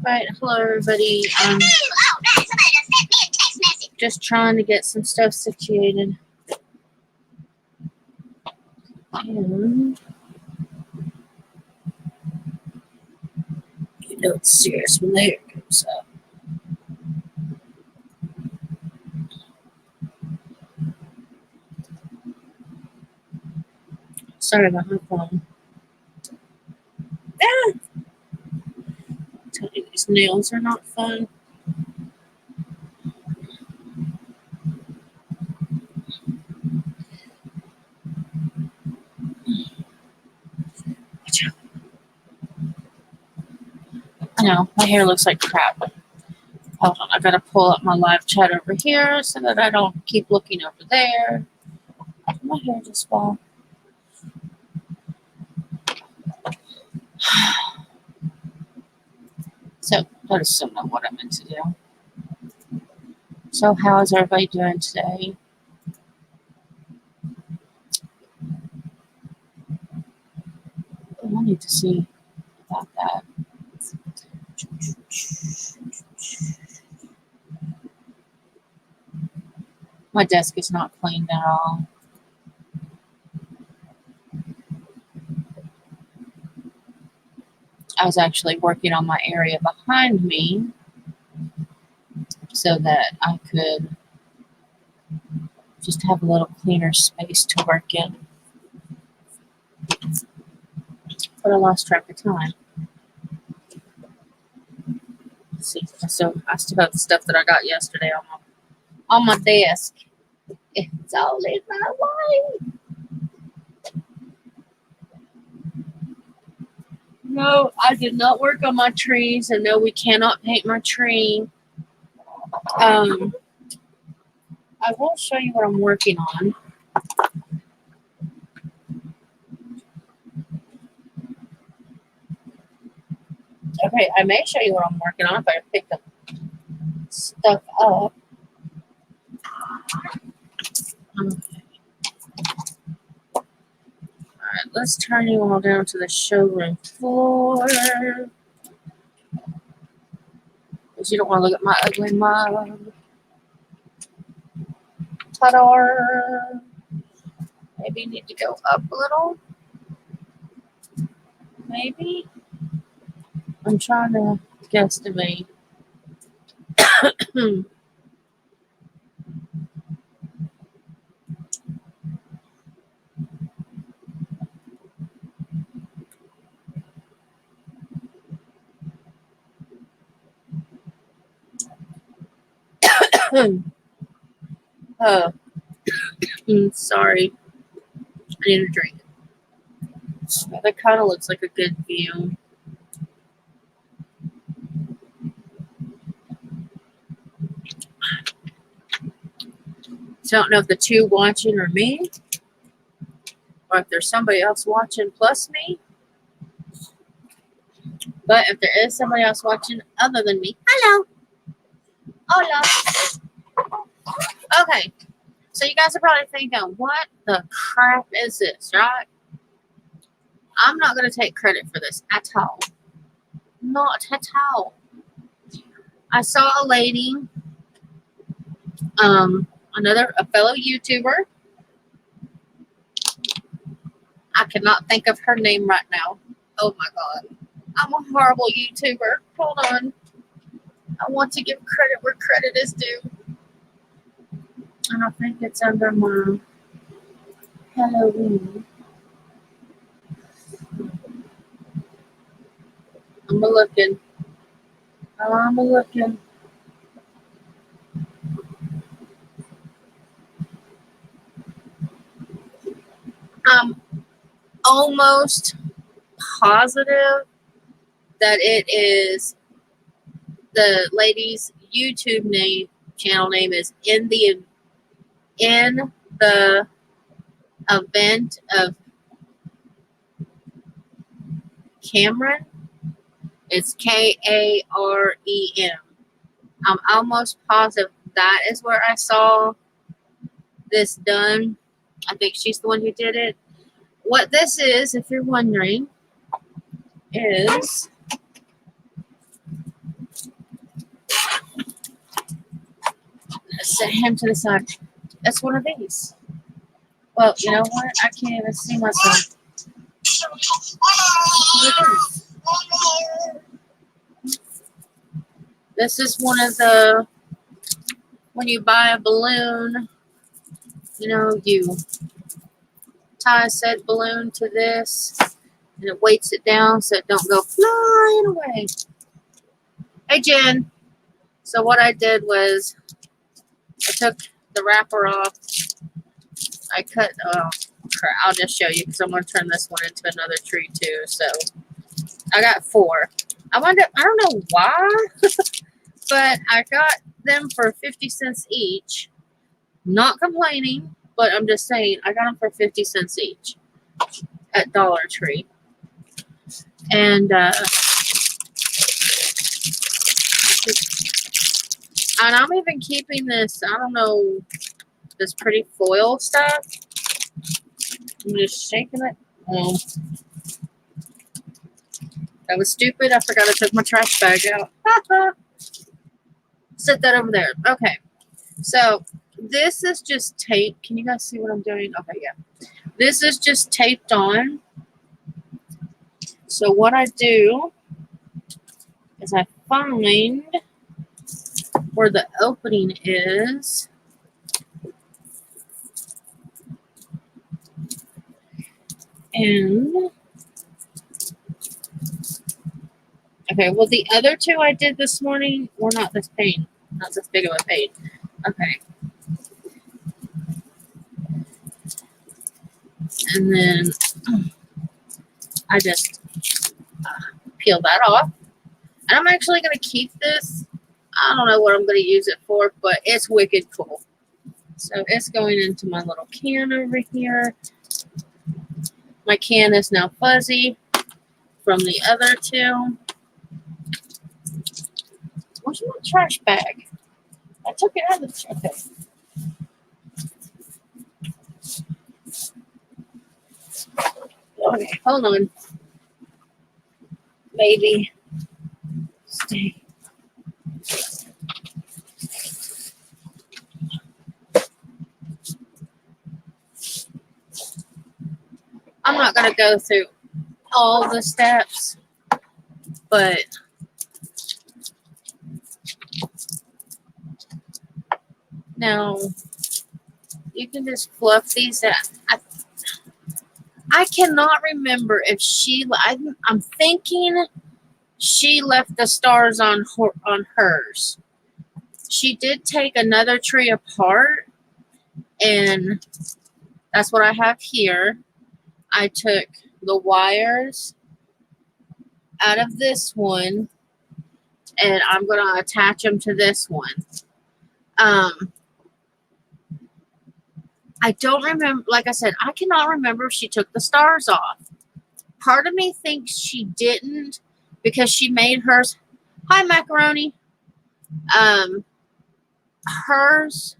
Right, hello everybody. Just trying to get some stuff situated. And you know it's serious when the hair comes up. Sorry about my phone. Ah! I tell you, these nails are not fun. I know, my hair looks like crap. Hold on, I gotta pull up my live chat over here so that I don't keep looking over there. My hair just fell. So, let us still know what I'm meant to do. So, how is everybody doing today? I need to see about that. My desk is not cleaned at all. I was actually working on my area behind me so that I could just have a little cleaner space to work in. But I lost track of time. Let's see, so I still have the stuff that I got yesterday on my desk. It's all in my way. No, I did not work on my trees, and no, we cannot paint my tree. I will show you what I'm working on. Okay, I may show you what I'm working on if I pick the stuff up. Okay. Alright, let's turn you all down to the showroom floor. Because you don't want to look at my ugly mug. Ta-da! Maybe you need to go up a little. Maybe. I'm trying to guesstimate. Oh, sorry. I need a drink. That kind of looks like a good view. So I don't know if the two watching are me, or if there's somebody else watching plus me. But if there is somebody else watching other than me, hello. Hola. Okay. So you guys are probably thinking, what the crap is this, right? I'm not going to take credit for this at all. Not at all. I saw a lady, a fellow YouTuber. I cannot think of her name right now. Oh my God. I'm a horrible YouTuber. Hold on. I want to give credit where credit is due. And I think it's under my Halloween. I'm looking. I'm looking. I'm almost positive that it is the lady's YouTube channel name is in the event of Cameron. It's Karem. I'm almost positive that is where I saw this done. I think she's the one who did it. What this is, if you're wondering, is Set him to the side. That's one of these. Well, you know what? I can't even see myself. This is one of the, when you buy a balloon, you know, you tie said balloon to this, and it weights it down so it don't go flying away. Hey, Jen. So what I did was I took the wrapper off. I cut, I'll just show you because I'm going to turn this one into another tree too. So I got 4. I don't know why, but I got them for 50 cents each. Not complaining, but I'm just saying I got them for 50 cents each at Dollar Tree. And I'm even keeping this, I don't know, this pretty foil stuff. I'm just shaking it. Oh, that was stupid. I forgot I took my trash bag out. Set that over there. Okay. So this is just taped. Can you guys see what I'm doing? Okay, yeah. This is just taped on. So what I do is I find where the opening is. And okay, well the other 2 I did this morning were not this pain. Not this big of a pain. Okay. And then I just peel that off. And I'm actually going to keep this. I don't know what I'm going to use it for, but it's wicked cool. So it's going into my little can over here. My can is now fuzzy from the other 2. Where's my trash bag? I took it out of the trash. Okay, hold on. Baby. Stay. I'm not going to go through all the steps, but now you can just fluff these out. I cannot remember if I'm thinking she left the stars on hers. She did take another tree apart, and that's what I have here. I took the wires out of this one, and I'm going to attach them to this one. I don't remember, like I said, I cannot remember if she took the stars off. Part of me thinks she didn't because she made hers. Hi, Macaroni. Hers,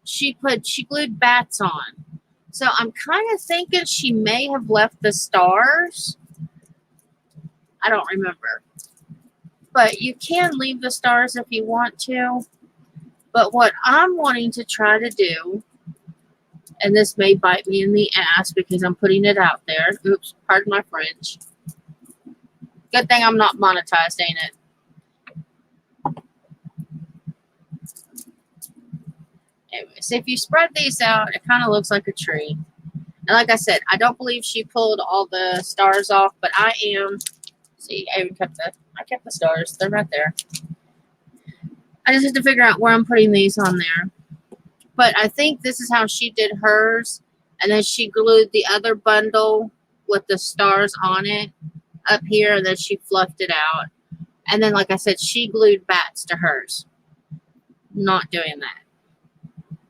she glued bats on. So I'm kind of thinking she may have left the stars. I don't remember. But you can leave the stars if you want to. But what I'm wanting to try to do, and this may bite me in the ass because I'm putting it out there. Oops, pardon my French. Good thing I'm not monetized, ain't it? Anyways, if you spread these out, it kind of looks like a tree. And like I said, I don't believe she pulled all the stars off, but I am. See, I kept the stars. They're right there. I just have to figure out where I'm putting these on there. But I think this is how she did hers. And then she glued the other bundle with the stars on it up here. And then she fluffed it out. And then, like I said, she glued bats to hers. Not doing that.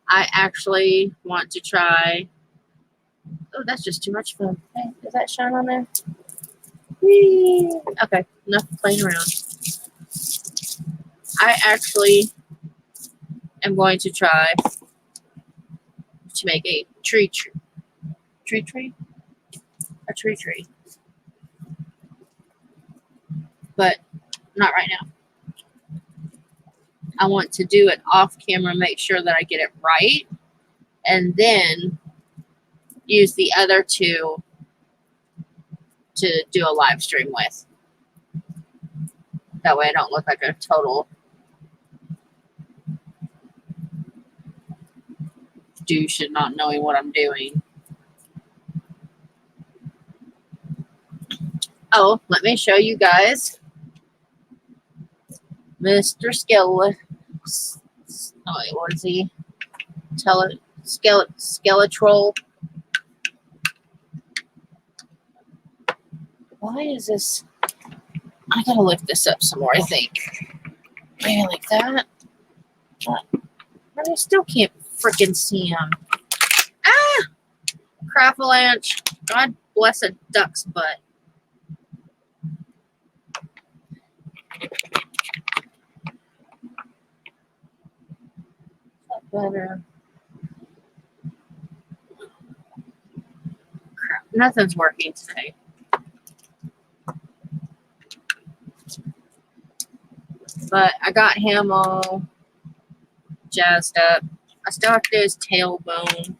I actually want to try. Oh, that's just too much fun. Hey, does that shine on there? Whee! Okay, enough playing around. I actually am going to try to make a tree. But not right now. I want to do it off camera, make sure that I get it right, and then use the other two to do a live stream with. That way I don't look like a total douche and not knowing what I'm doing. Oh, let me show you guys Mr. Skeletroll. Oh, wait, what is he? Skeletroll. Why is this? I gotta lift this up some more, I think. Maybe like that. But I still can't freaking see him. Ah! Crapalanche. God bless a duck's butt. Better. Crap. Nothing's working today. But I got him all jazzed up. I still have to do his tailbone.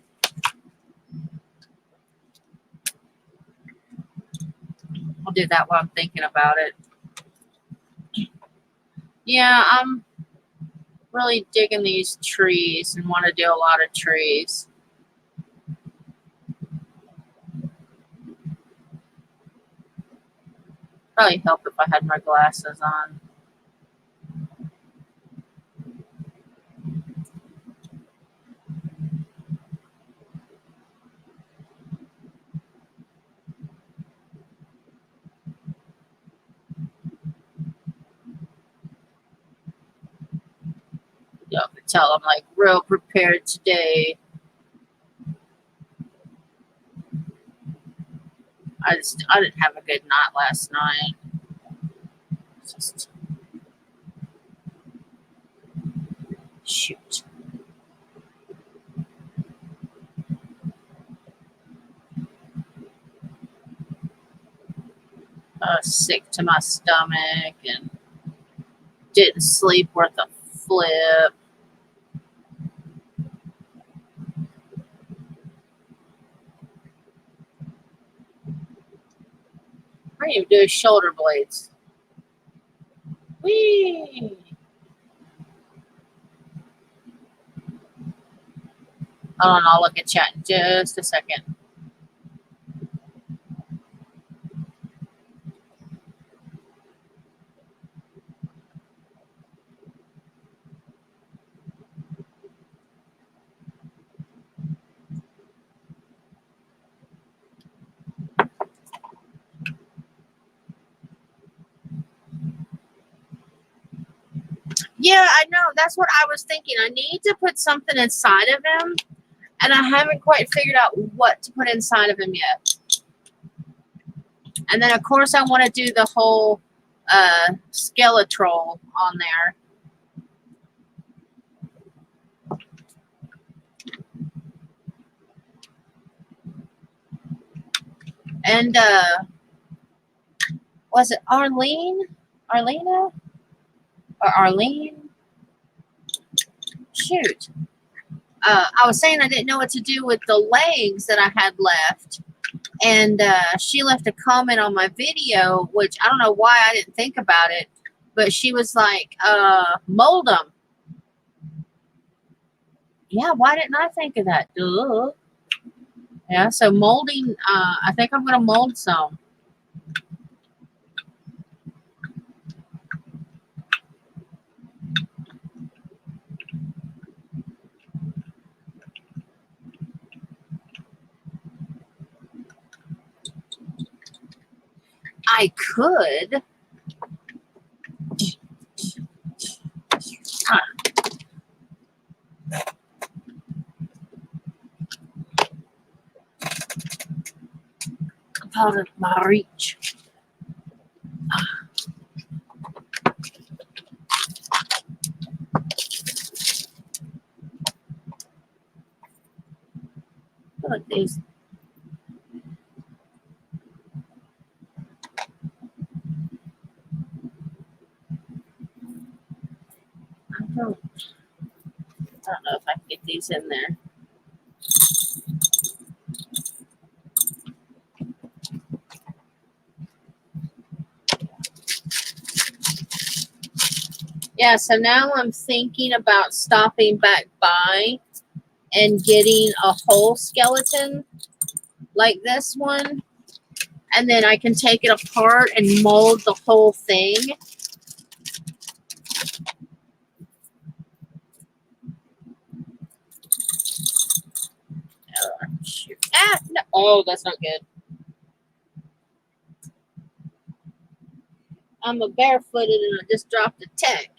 I'll do that while I'm thinking about it. Yeah, I'm really digging these trees and want to do a lot of trees. Probably help if I had my glasses on. Y'all can tell I'm like real prepared today. I didn't have a good night last night. Just shoot. Sick to my stomach and didn't sleep worth a flip. I need to do shoulder blades. Whee! Hold on, I'll look at chat in just a second. Yeah, I know. That's what I was thinking. I need to put something inside of him, and I haven't quite figured out what to put inside of him yet. And then, of course, I want to do the whole Skeletroll on there. And was it Arlene? Arlena? Or Arlene? Shoot. I was saying I didn't know what to do with the legs that I had left. And she left a comment on my video, which I don't know why I didn't think about it. But she was like, mold them. Yeah, why didn't I think of that? Duh. Yeah, so molding, I think I'm going to mold some. I could. Out of my reach. Look, these. I don't I don't know if I can get these in there. Yeah, so now I'm thinking about stopping back by and getting a whole skeleton like this one. And then I can take it apart and mold the whole thing. Oh, shoot. Ah, no. Oh, that's not good. I'm a barefooted and I just dropped a tech.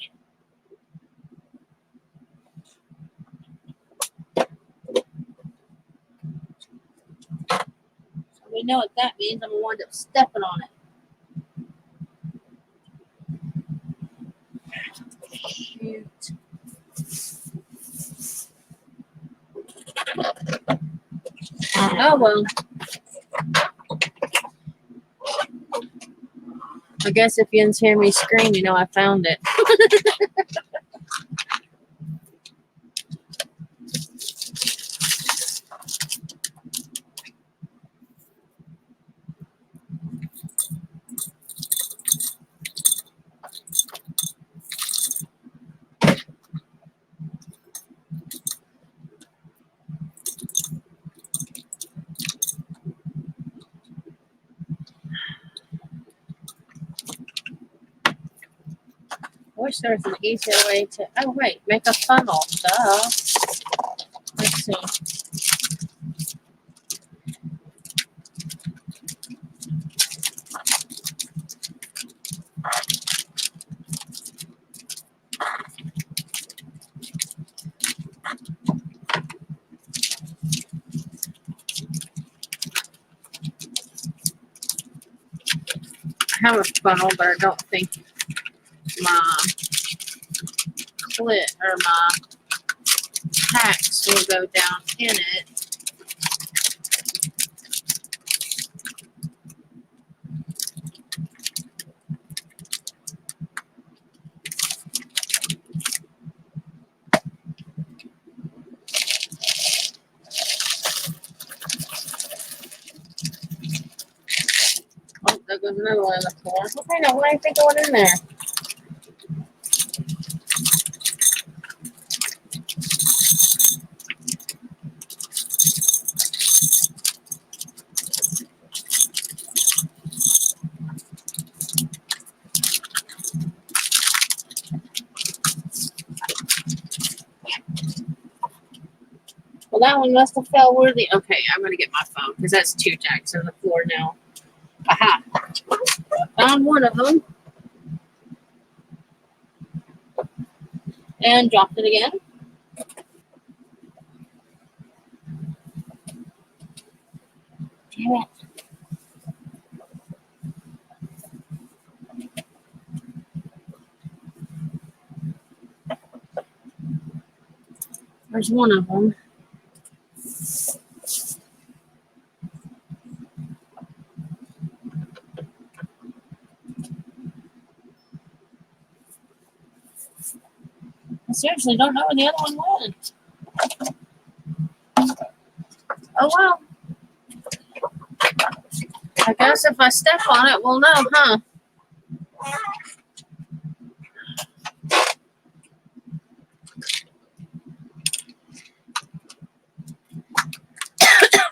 So we know what that means. I'm going to wind up stepping on it. Shoot. Oh, well. I guess if you didn't hear me scream, you know I found it. I wish there was an easier way to... Oh, wait. Make a funnel. Duh. Let's see. I have a funnel, but I don't think my clit or my tacks will go down in it. Oh, there goes another one on the floor. Okay, now why ain't they going in there? Well, that one must have fell worthy. Okay, I'm going to get my phone because that's two jacks on the floor now. Aha. Found one of them. And dropped it again. Damn it. There's one of them. I seriously don't know where the other one went. Oh, well. I guess if I step on it, we'll know, huh?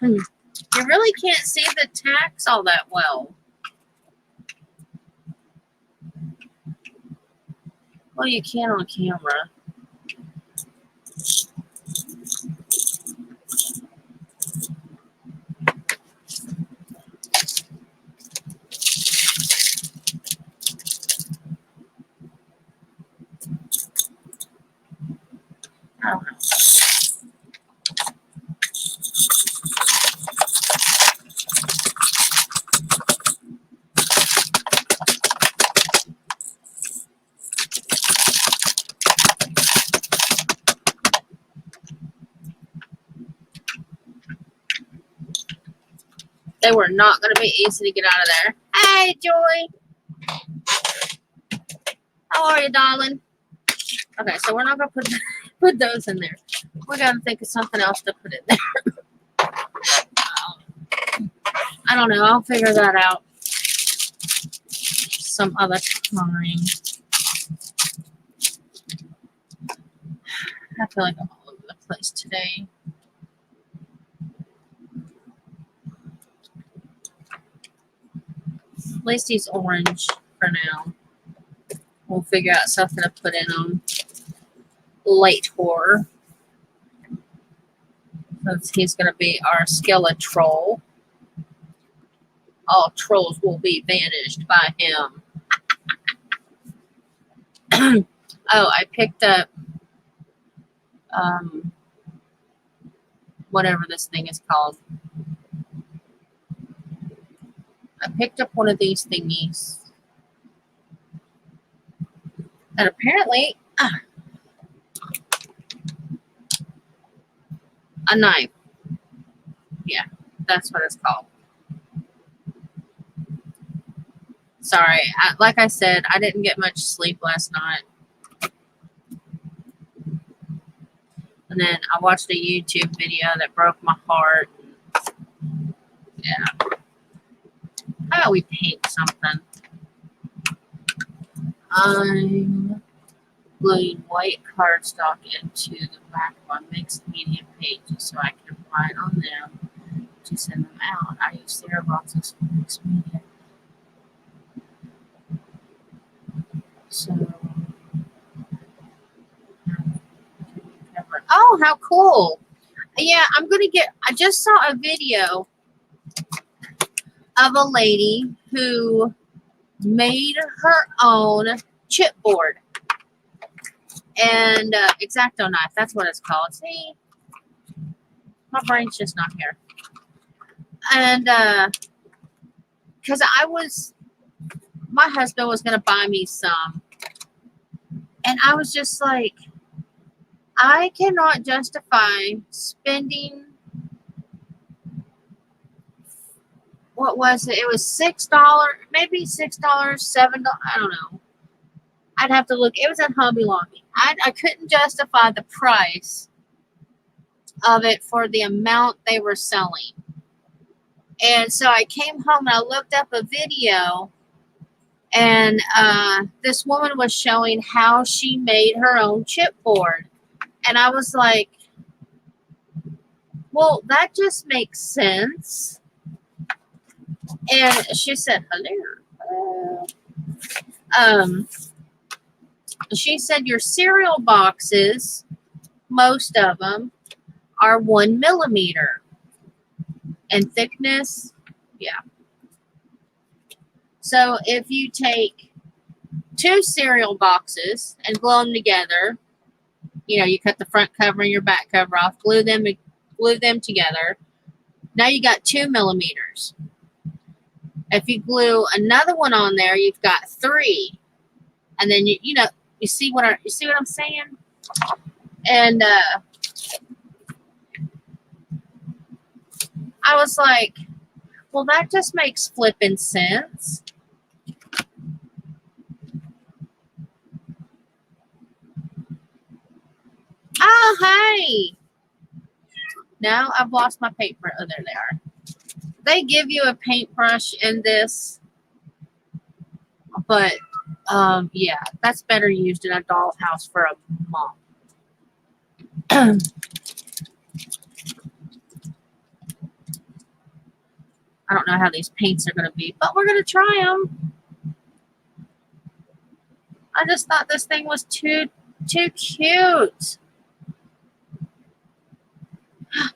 You really can't see the tacks all that well. Well, you can on camera. I don't know. They were not going to be easy to get out of there. Hey, Joy. How are you, darling? Okay, so we're not going to put put those in there. We gotta think of something else to put in there. I don't know. I'll figure that out some other time. I feel like I'm all over the place today. At least he's orange for now. We'll figure out something to put in them later. Since he's going to be our skeletroll. All trolls will be vanished by him. Oh, I picked up whatever this thing is called. I picked up one of these thingies. And apparently, a knife. Yeah, that's what it's called. Sorry, like I said, I didn't get much sleep last night. And then I watched a YouTube video that broke my heart. Yeah. How about we paint something? I'm gluing white cardstock into the back of my mixed media pages so I can write on them to send them out. I use cereal boxes for mixed media. So, oh, how cool. Yeah, I'm going to I just saw a video of a lady who made her own chipboard. And X-Acto knife, that's what it's called. See? My brain's just not here. And, because my husband was going to buy me some. And I was just like, I cannot justify spending, what was it? It was $6, maybe $6, $7, I don't know. I'd have to look. It was at Hobby Lobby. I couldn't justify the price of it for the amount they were selling. And so I came home and I looked up a video, and this woman was showing how she made her own chipboard. And I was like, well, that just makes sense. And she said, hello. She said your cereal boxes, most of them, are 1 millimeter in thickness. Yeah. So if you take 2 cereal boxes and glue them together, you cut the front cover and your back cover off, glue them together. Now you got 2 millimeters. If you glue another one on there, you've got 3. And then you see what I'm saying? And I was like, well, that just makes flipping sense. Oh, hey. Now I've lost my paper. Oh, there they are. They give you a paintbrush in this, but yeah, that's better used in a dollhouse for a mom. I don't know how these paints are going to be, but we're going to try them. I just thought this thing was too cute.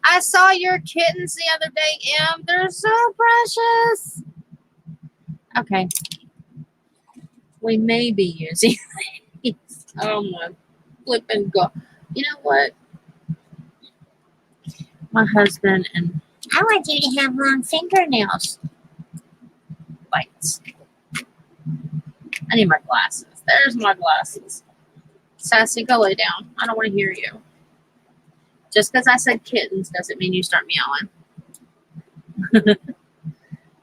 I saw your kittens the other day, Em. They're so precious. Okay. We may be using these. Oh my flipping God. You know what? My husband and I want you to have long fingernails. Bites. I need my glasses. There's my glasses. Sassy, go lay down. I don't want to hear you. Just because I said kittens doesn't mean you start meowing.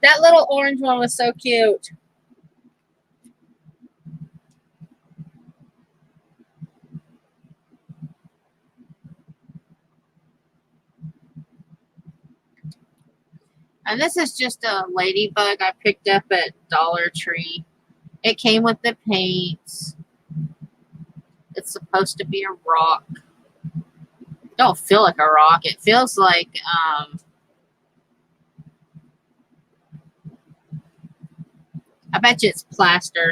That little orange one was so cute. And this is just a ladybug I picked up at Dollar Tree. It came with the paints. It's supposed to be a rock. Don't feel like a rock. It feels like I bet you it's plaster.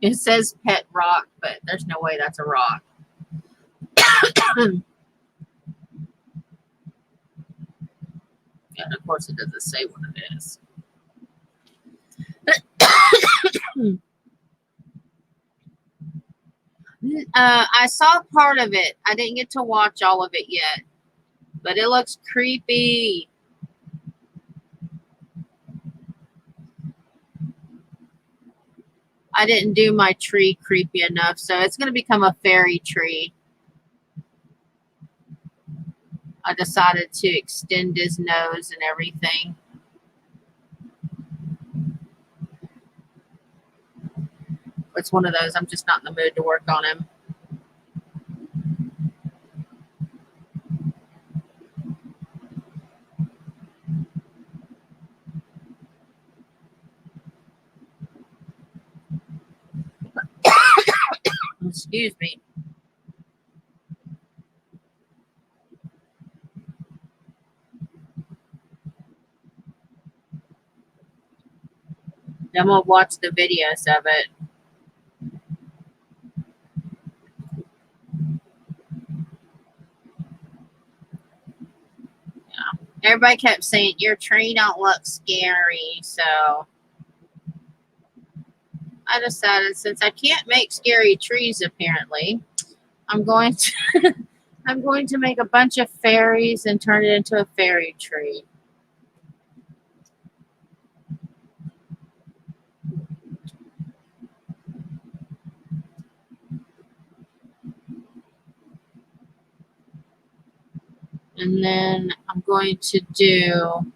It says pet rock, but there's no way that's a rock. And of course it doesn't say what it is. I saw part of it. I didn't get to watch all of it yet, but it looks creepy. I didn't do my tree creepy enough, so it's going to become a fairy tree. I decided to extend his nose and everything. It's one of those, I'm just not in the mood to work on him. Excuse me. I'm going to watch the videos of it. Yeah. Everybody kept saying, your tree don't look scary, so I decided since I can't make scary trees apparently, I'm going to I'm going to make a bunch of fairies and turn it into a fairy tree. And then I'm going to do,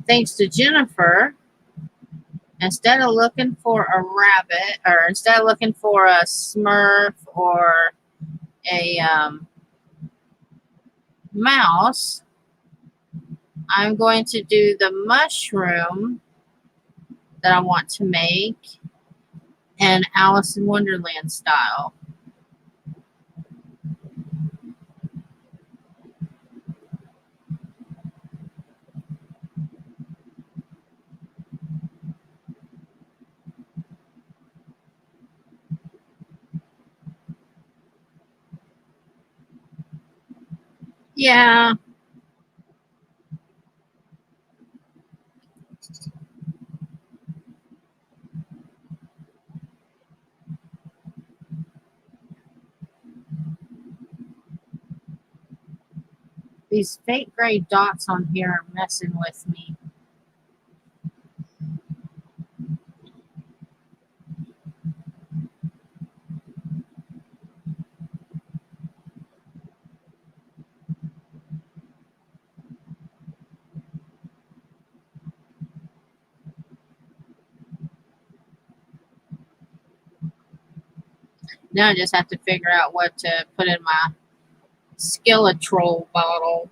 thanks to Jennifer, instead of looking for a rabbit, or instead of looking for a Smurf or a mouse, I'm going to do the mushroom that I want to make in Alice in Wonderland style. Yeah. These fake gray dots on here are messing with me. Now I just have to figure out what to put in my Skeletrol bottle.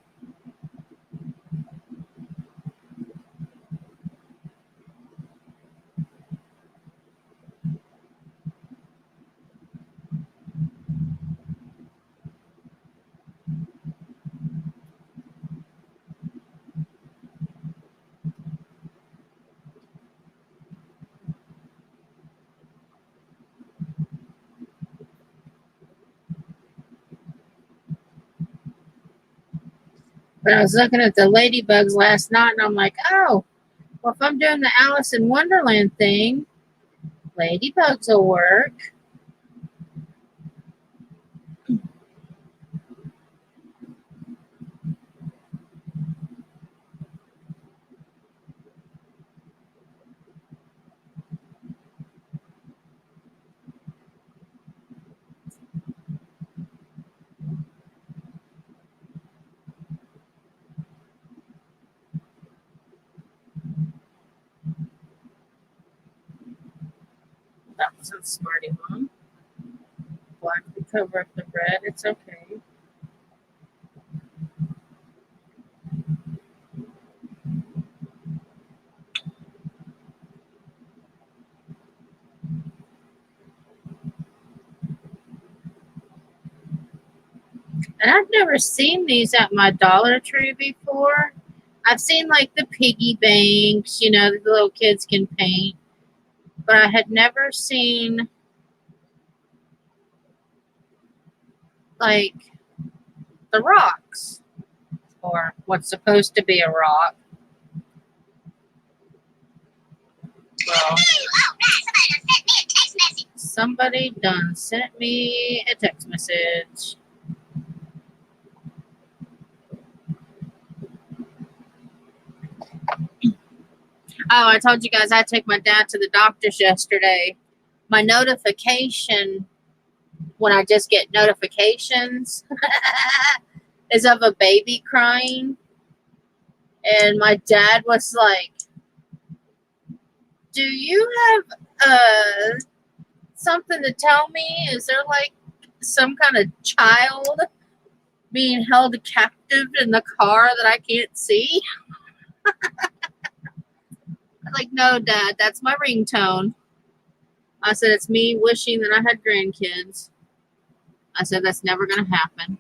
But I was looking at the ladybugs last night and I'm like, oh, well, if I'm doing the Alice in Wonderland thing, ladybugs will work. That was a smarty one. Black cover up the red. It's okay. And I've never seen these at my Dollar Tree before. I've seen like the piggy banks, that the little kids can paint. But I had never seen like the rocks or what's supposed to be a rock. Well, somebody done sent me a text message. Oh, I told you guys I take my dad to the doctor's yesterday. My notification, when I just get notifications, is of a baby crying. And my dad was like, "Do you have something to tell me? Is there like some kind of child being held captive in the car that I can't see?" I'm like, "No, Dad, that's my ringtone." I said, "It's me wishing that I had grandkids." I said, "That's never going to happen."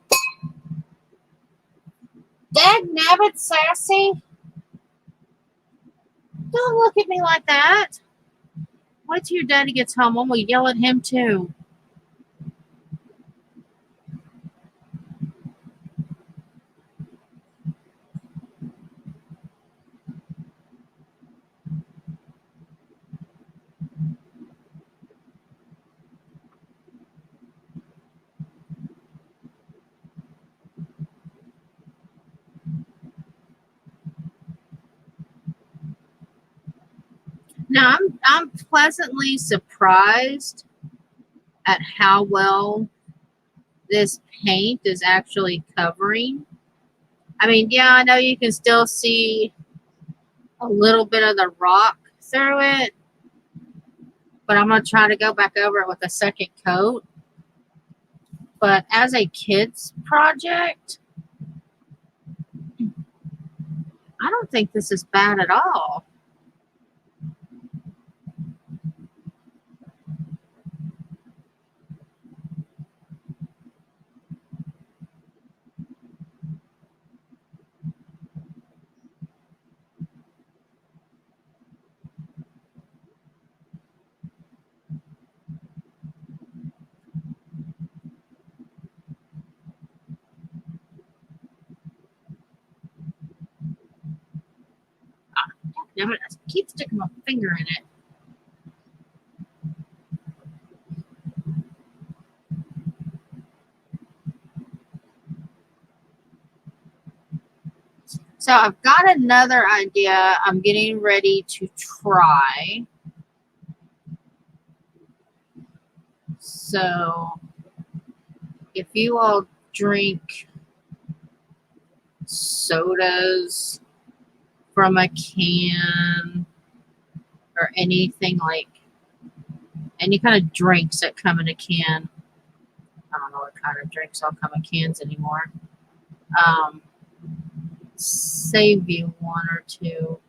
Dad nabbit sassy. Don't look at me like that. Wait till your daddy gets home. I'm going to yell at him too. Now, I'm pleasantly surprised at how well this paint is actually covering. I mean, yeah, I know you can still see a little bit of the rock through it, but I'm going to try to go back over it with a second coat. But as a kid's project, I don't think this is bad at all. Damn it, I keep sticking my finger in it. So I've got another idea I'm getting ready to try. So if you all drink sodas from a can or anything like any kind of drinks that come in a can, I don't know what kind of drinks all come in cans anymore. Save you one or two,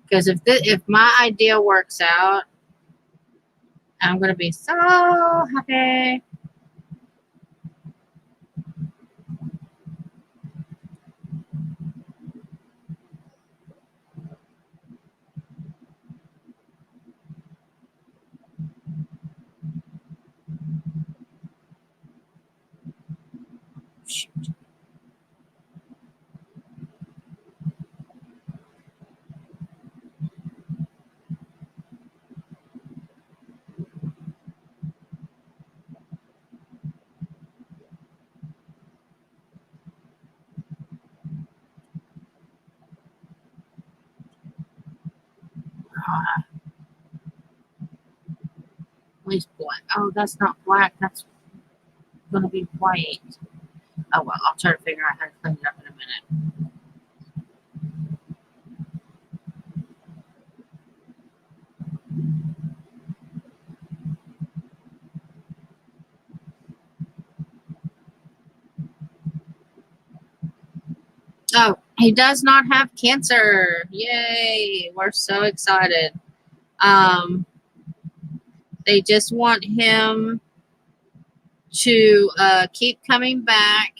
because if my idea works out, I'm gonna be so happy. Shoot. At least black. Oh, that's not black. That's gonna be white. Oh well, I'll try to figure out how to clean it up in a minute. Oh, he does not have cancer. Yay. We're so excited. Um, they just want him to keep coming back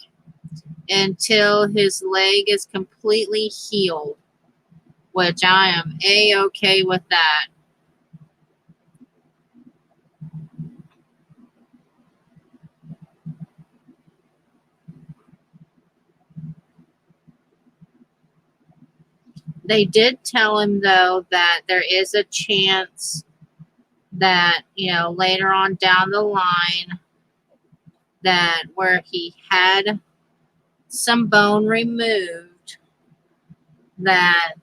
until his leg is completely healed, which I am A-okay with that. They did tell him, though, that there is a chance that, later on down the line, that where he had some bone removed, that,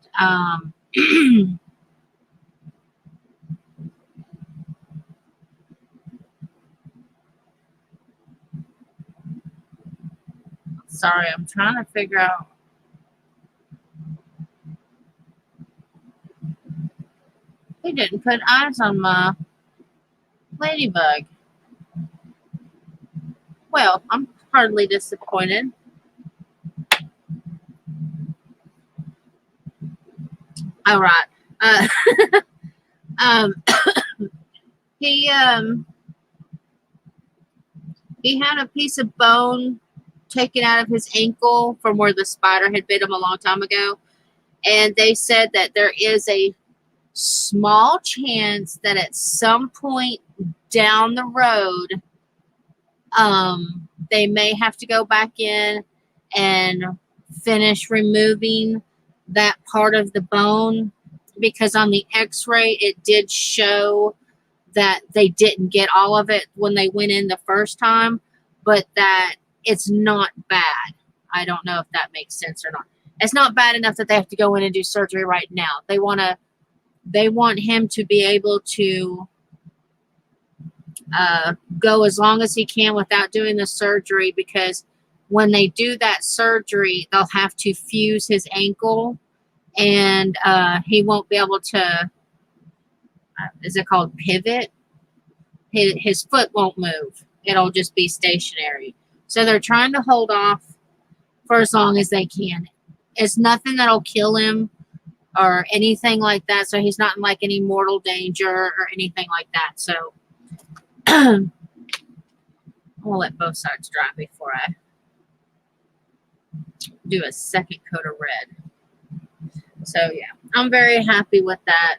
sorry, I'm trying to figure out. He didn't put eyes on my ladybug. Well, I'm hardly disappointed. All right. Uh, um, he um, he had a piece of bone taken out of his ankle from where the spider had bit him a long time ago, and they said that there is a small chance that at some point down the road, they may have to go back in and finish removing that part of the bone, because on the x-ray it did show that they didn't get all of it when they went in the first time, but that it's not bad. I don't know if that makes sense or not. It's not bad enough that they have to go in and do surgery right now. They want him to be able to go as long as he can without doing the surgery, because when they do that surgery, they'll have to fuse his ankle, and he won't be able to, is it called pivot? His foot won't move. It'll just be stationary. So they're trying to hold off for as long as they can. It's nothing that'll kill him or anything like that. So he's not in like any mortal danger or anything like that. So I'm gonna let both sides dry before I do a second coat of red. So yeah, I'm very happy with that.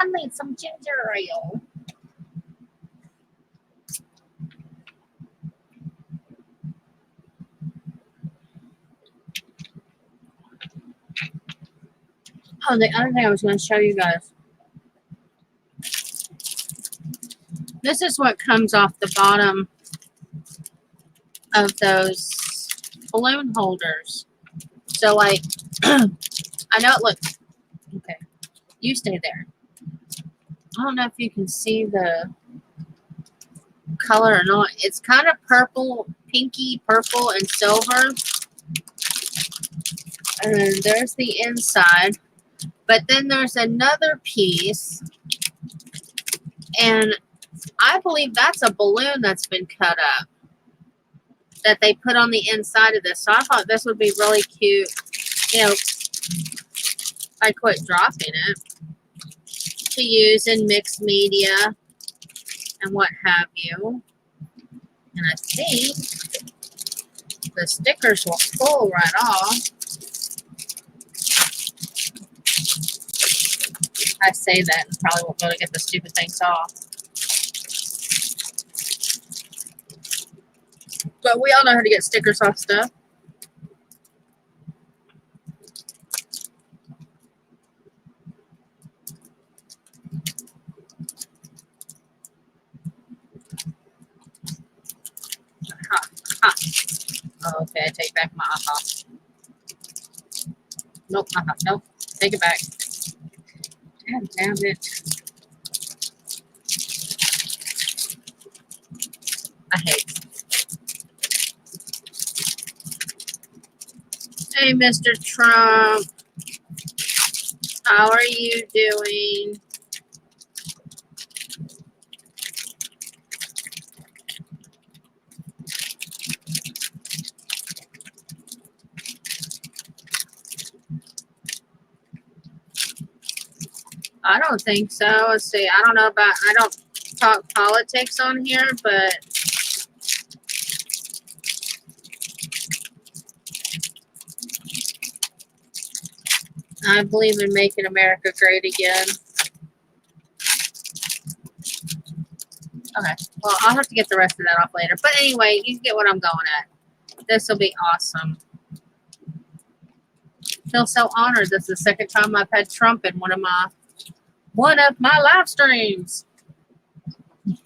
I need some ginger ale. Oh, the other thing I was going to show you guys. This is what comes off the bottom of those balloon holders. So, like, I know it looks, okay, you stay there. I don't know if you can see the color or not. It's kind of purple, pinky purple and silver. And then there's the inside. But then there's another piece, and I believe that's a balloon that's been cut up that they put on the inside of this. So I thought this would be really cute. I quit dropping it, to use in mixed media and what have you. And I think the stickers will pull right off. I say that and probably won't be able to get the stupid things off. But we all know how to get stickers off stuff. Okay, I take back my aha. Nope, nope. Take it back. Damn it. I hate. Hey, Mr. Trump. How are you doing? I don't think so. Let's see. I don't know about, I don't talk politics on here, but I believe in making America great again. Okay. Well, I'll have to get the rest of that off later. But anyway, you get what I'm going at. This will be awesome. Feel so honored. This is the second time I've had Trump in one of my live streams.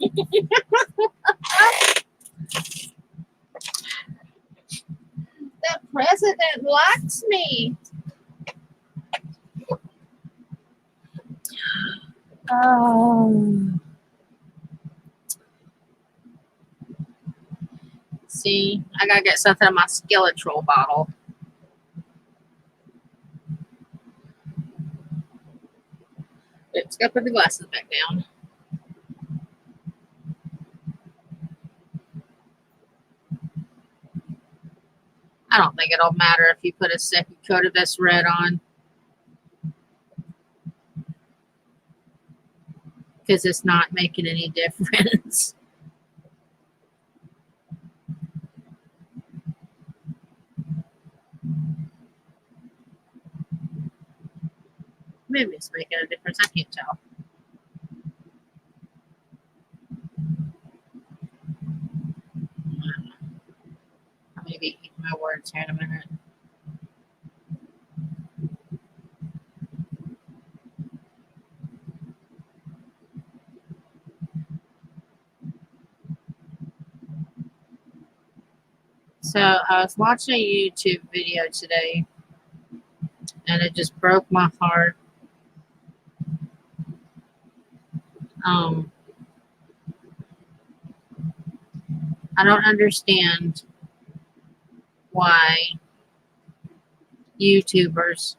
The president likes me. Oh. See, I gotta get something in my Skeletrol bottle. Oops, gotta put the glasses back down. I don't think it'll matter if you put a second coat of this red on, because it's not making any difference. Maybe it's making a difference. I can't tell. I may be eating my words here in a minute. So I was watching a YouTube video today, and it just broke my heart. I don't understand why YouTubers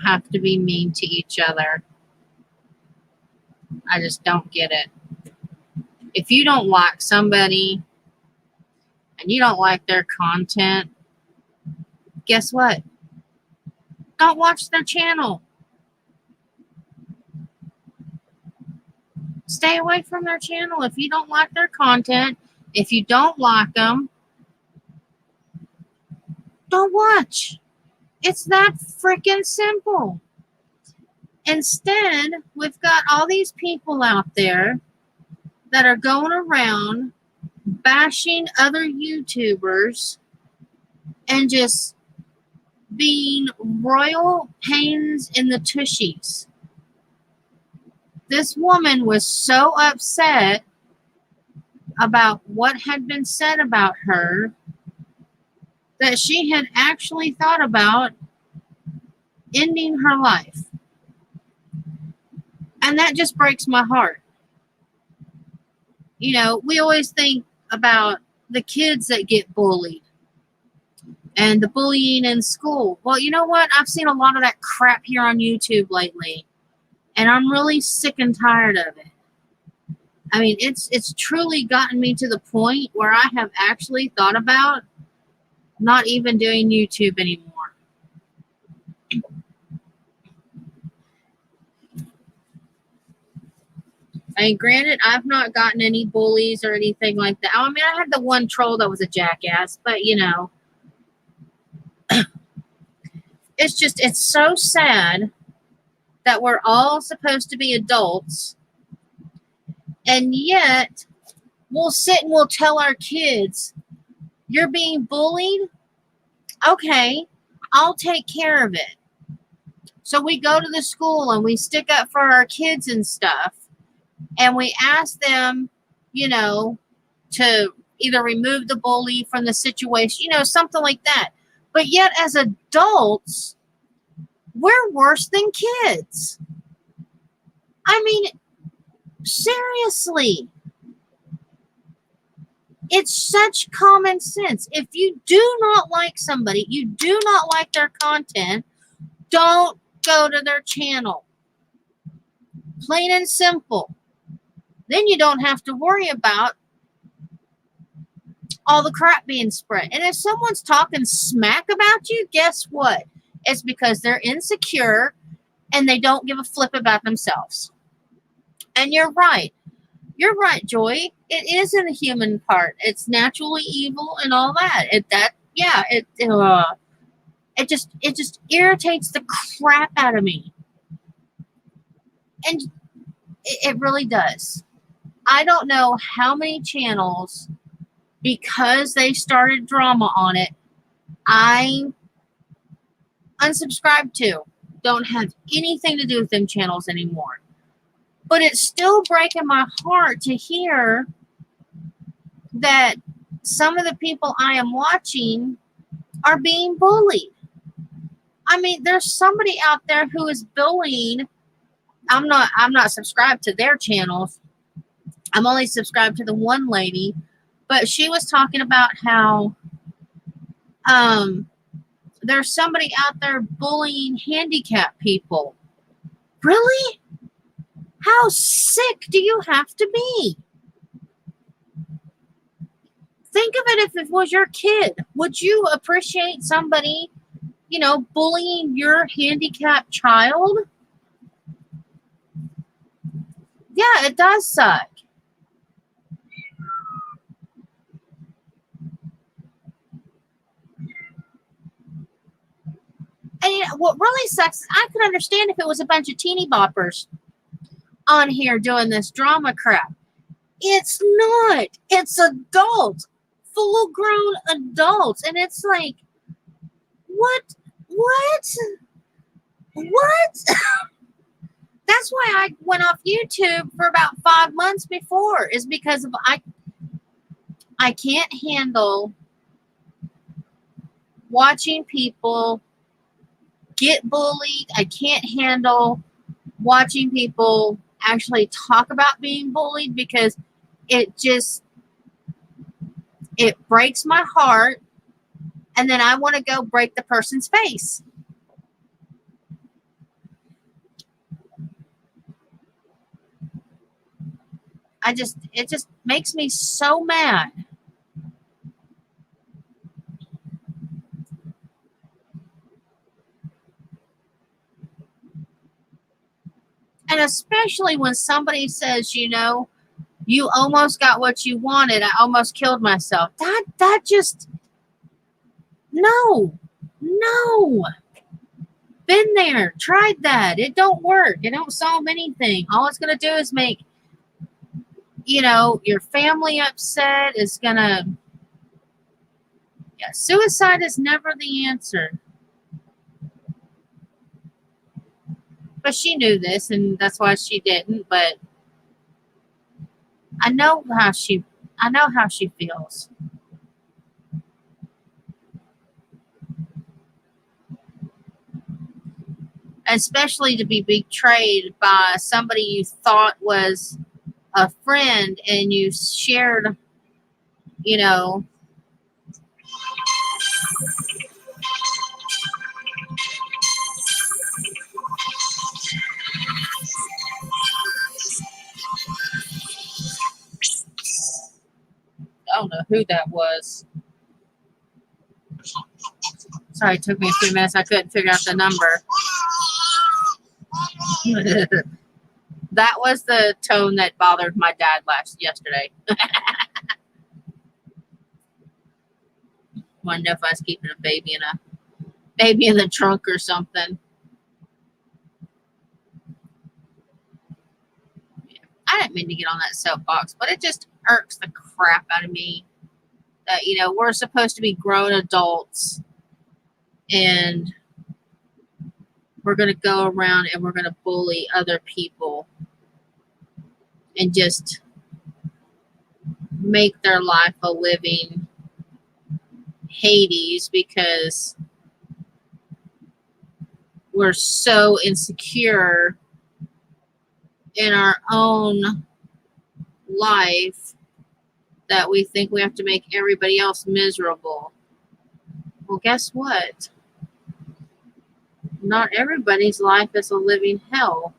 have to be mean to each other. I just don't get it. If you don't like somebody and you don't like their content, guess what? Don't watch their channel. Stay away from their channel if you don't like their content. If you don't like them, don't watch. It's that freaking simple. Instead, we've got all these people out there that are going around bashing other YouTubers and just being royal pains in the tushies. This woman was so upset about what had been said about her that she had actually thought about ending her life. And that just breaks my heart. You know, we always think about the kids that get bullied and the bullying in school. Well, you know what? I've seen a lot of that crap here on YouTube lately, and I'm really sick and tired of it. I mean, it's truly gotten me to the point where I have actually thought about not even doing YouTube anymore. I mean, granted, I've not gotten any bullies or anything like that. I mean, I had the one troll that was a jackass, but you know, it's so sad that we're all supposed to be adults, and yet we'll sit and we'll tell our kids, you're being bullied? Okay, I'll take care of it. So we go to the school and we stick up for our kids and stuff, and we ask them, you know, to either remove the bully from the situation, you know, something like that. But yet as adults, we're worse than kids. I mean, seriously. It's such common sense. If you do not like somebody, you do not like their content, don't go to their channel. Plain and simple. Then you don't have to worry about all the crap being spread. And if someone's talking smack about you, guess what? It's because they're insecure and they don't give a flip about themselves. And you're right. You're right, Joy. It is in the human part. It's naturally evil and all that. It just irritates the crap out of me. And it really does. I don't know how many channels, because they started drama on it, I unsubscribed to. Don't have anything to do with them channels anymore. But it's still breaking my heart to hear that some of the people I am watching are being bullied. I mean, there's somebody out there who is bullying. I'm not subscribed to their channels. I'm only subscribed to the one lady, but she was talking about how there's somebody out there bullying handicapped people. Really? How sick do you have to be? Think of it if it was your kid. Would you appreciate somebody, bullying your handicapped child? Yeah, it does suck. And what really sucks is I could understand if it was a bunch of teeny boppers on here doing this drama crap. It's not. It's adults. Full grown adults. And it's like, what? That's why I went off YouTube for about 5 months before, is because of I can't handle watching people get bullied. I can't handle watching people actually talk about being bullied, because it breaks my heart, and then I want to go break the person's face. It just makes me so mad. And especially when somebody says, you almost got what you wanted. I almost killed myself. That just, no. Been there, tried that. It don't work. It don't solve anything. All it's going to do is make, your family upset. It's going to, suicide is never the answer. But she knew this, and that's why she didn't. But I know how she feels. Especially to be betrayed by somebody you thought was a friend, and you shared, I don't know who that was. Sorry, it took me a few minutes. I couldn't figure out the number. That was the tone that bothered my dad yesterday. Want to know if I was keeping a baby in the trunk or something. I didn't mean to get on that soapbox, but it just irks the crap out of me that, we're supposed to be grown adults, and we're going to go around and we're going to bully other people and just make their life a living Hades, because we're so insecure in our own life that we think we have to make everybody else miserable. Well, guess what? Not everybody's life is a living hell.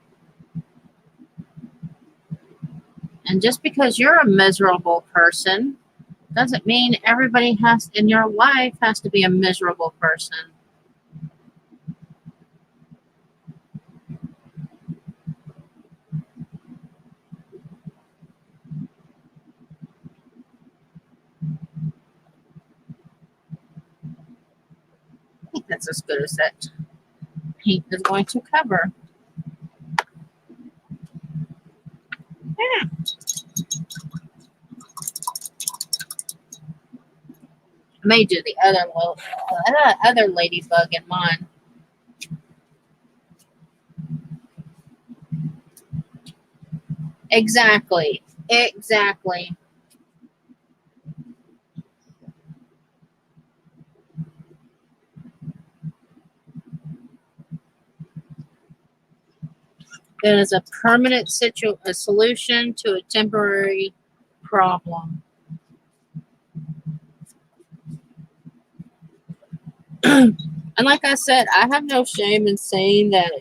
And just because you're a miserable person doesn't mean everybody has in your life has to be a miserable person. I think that's as good as that paint is going to cover. Yeah. I may do the other ladybug in mine. Exactly. Exactly. It is a permanent a solution to a temporary problem. And like I said, I have no shame in saying that.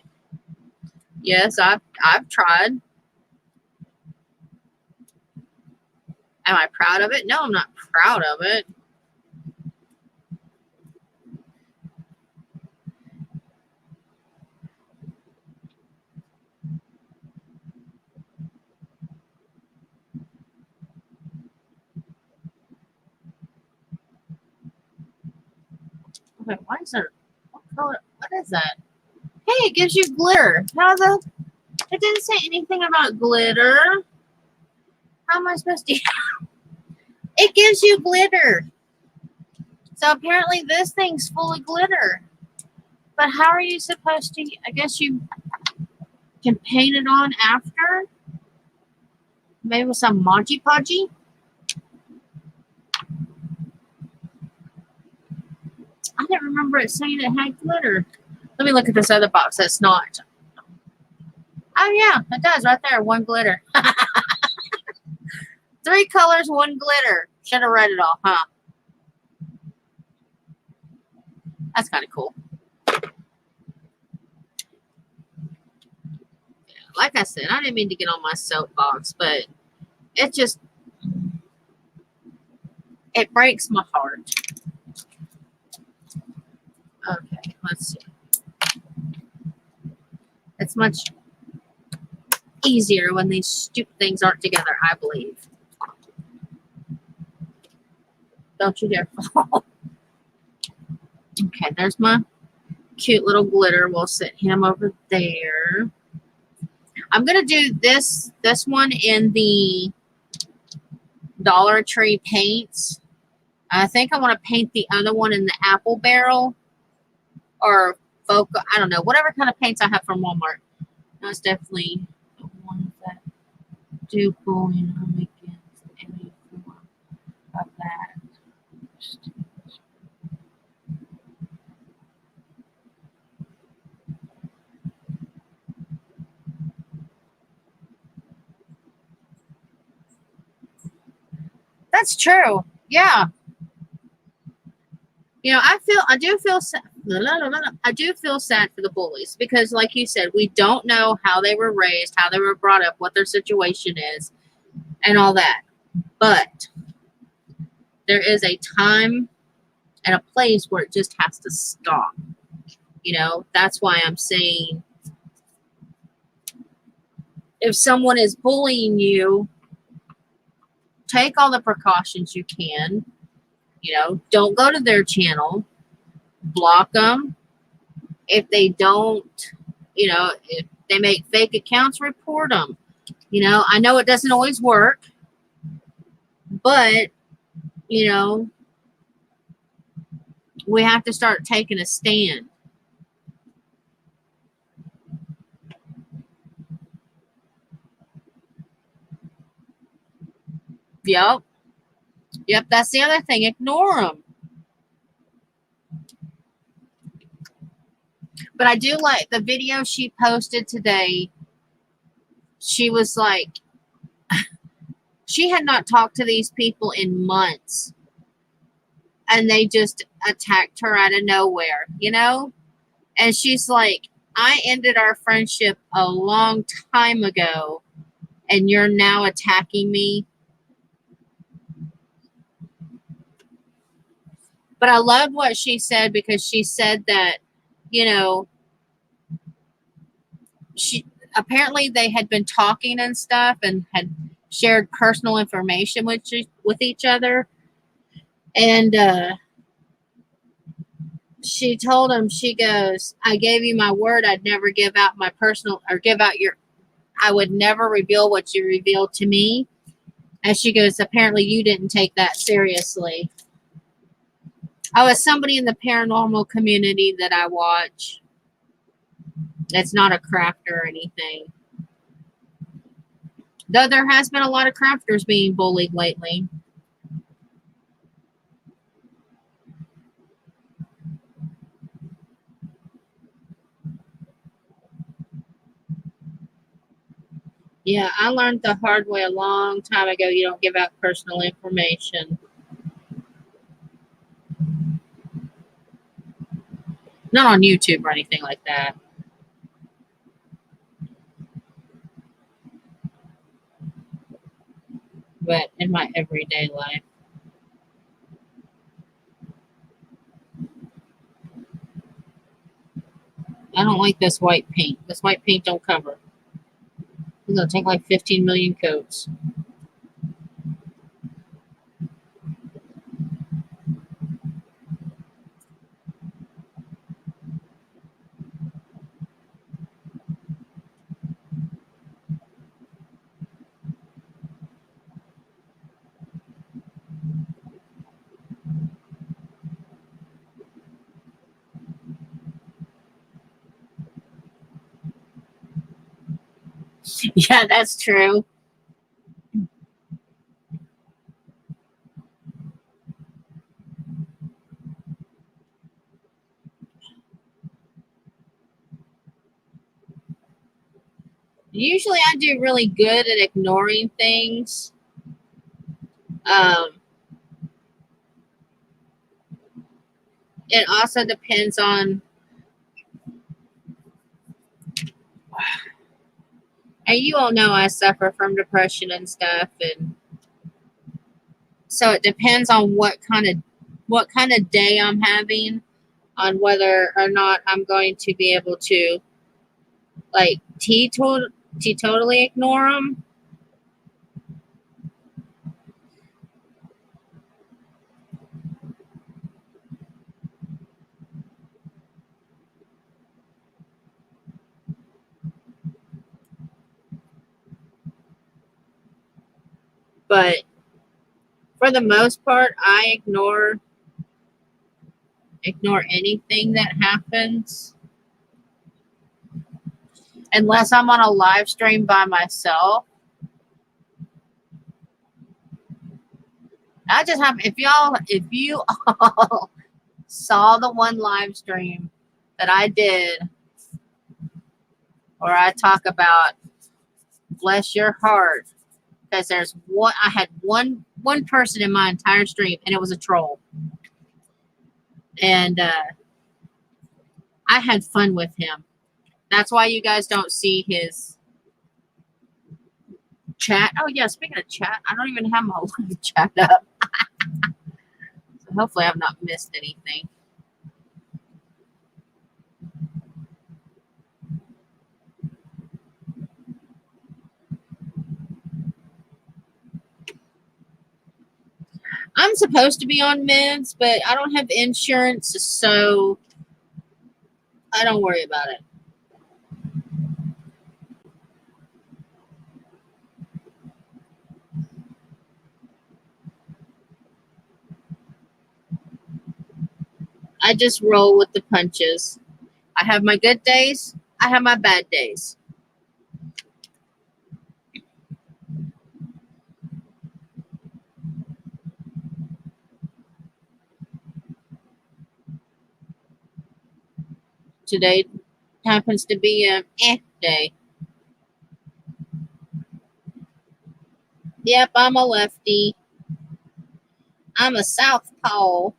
Yes, I've tried. Am I proud of it? No, I'm not proud of it. Okay, why is there? What color? What is that? Hey, it gives you glitter. How the? It didn't say anything about glitter. How am I supposed to? It gives you glitter. So apparently this thing's full of glitter. But how are you supposed to? I guess you can paint it on after. Maybe with some Monty Podgy. I didn't remember it saying it had glitter. Let me look at this other box that's not. Oh yeah, it does right there. One glitter. 3 colors, 1 glitter. Should have read it all, huh? That's kind of cool. Like I said, I didn't mean to get on my soapbox, but it just it breaks my heart. Okay, let's see. It's much easier when these stupid things aren't together, I believe. Don't you dare fall. Okay, there's my cute little glitter. We'll set him over there. I'm gonna do this one in the Dollar Tree paints. I think I want to paint the other one in the apple barrel or Foco. I don't know, whatever kind of paints I have from Walmart. That's definitely the ones that do pull in against any form of that. That's true. Yeah. You know, I do feel sad for the bullies because, like you said, we don't know how they were raised, how they were brought up, what their situation is, and all that. But there is a time and a place where it just has to stop. You know, that's why I'm saying if someone is bullying you, take all the precautions you can. You know, don't go to their channel, block them. If they don't, you know, if they make fake accounts, report them. You know, I know it doesn't always work, but, you know, we have to start taking a stand. Yep. Yep, that's the other thing. Ignore them. But I do like the video she posted today. She was like, she had not talked to these people in months. And they just attacked her out of nowhere, you know? And she's like, I ended our friendship a long time ago, and you're now attacking me. But I loved what she said because she said that, you know, she apparently they had been talking and stuff and had shared personal information with each other. And she told him, she goes, I gave you my word I'd never give out my personal or give out your, I would never reveal what you revealed to me. And she goes, apparently you didn't take that seriously. Oh, as somebody in the paranormal community that I watch, that's not a crafter or anything. Though there has been a lot of crafters being bullied lately. Yeah, I learned the hard way a long time ago. You don't give out personal information. Not on YouTube or anything like that. But in my everyday life. I don't like this white paint. This white paint don't cover. It's gonna take like 15 million coats. Yeah, that's true. Usually I do really good at ignoring things. Um, it also depends on, and you all know I suffer from depression and stuff, and so it depends on what kind of day I'm having, on whether or not I'm going to be able to like totally ignore them. But for the most part, I ignore anything that happens unless I'm on a live stream by myself. I just have if you all saw the one live stream that I did where I talk about bless your heart, because there's one, I had one person in my entire stream and it was a troll, and I had fun with him. That's why you guys don't see his chat. Oh yeah, speaking of chat, I don't even have my live chat up. So hopefully I've not missed anything. I'm supposed to be on meds, but I don't have insurance, so I don't worry about it. I just roll with the punches. I have my good days. I have my bad days. Today happens to be a day. Yep, I'm a lefty. I'm a southpaw.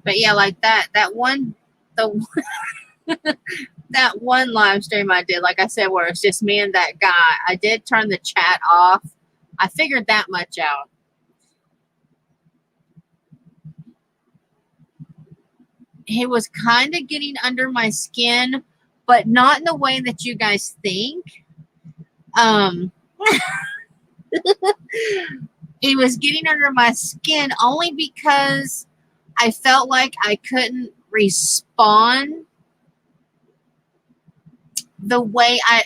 But yeah, like that one, the that one live stream I did, like I said, where it's just me and that guy. I did turn the chat off. I figured that much out. He was kind of getting under my skin, but not in the way that you guys think. Um, he was getting under my skin only because I felt like I couldn't respond the way I.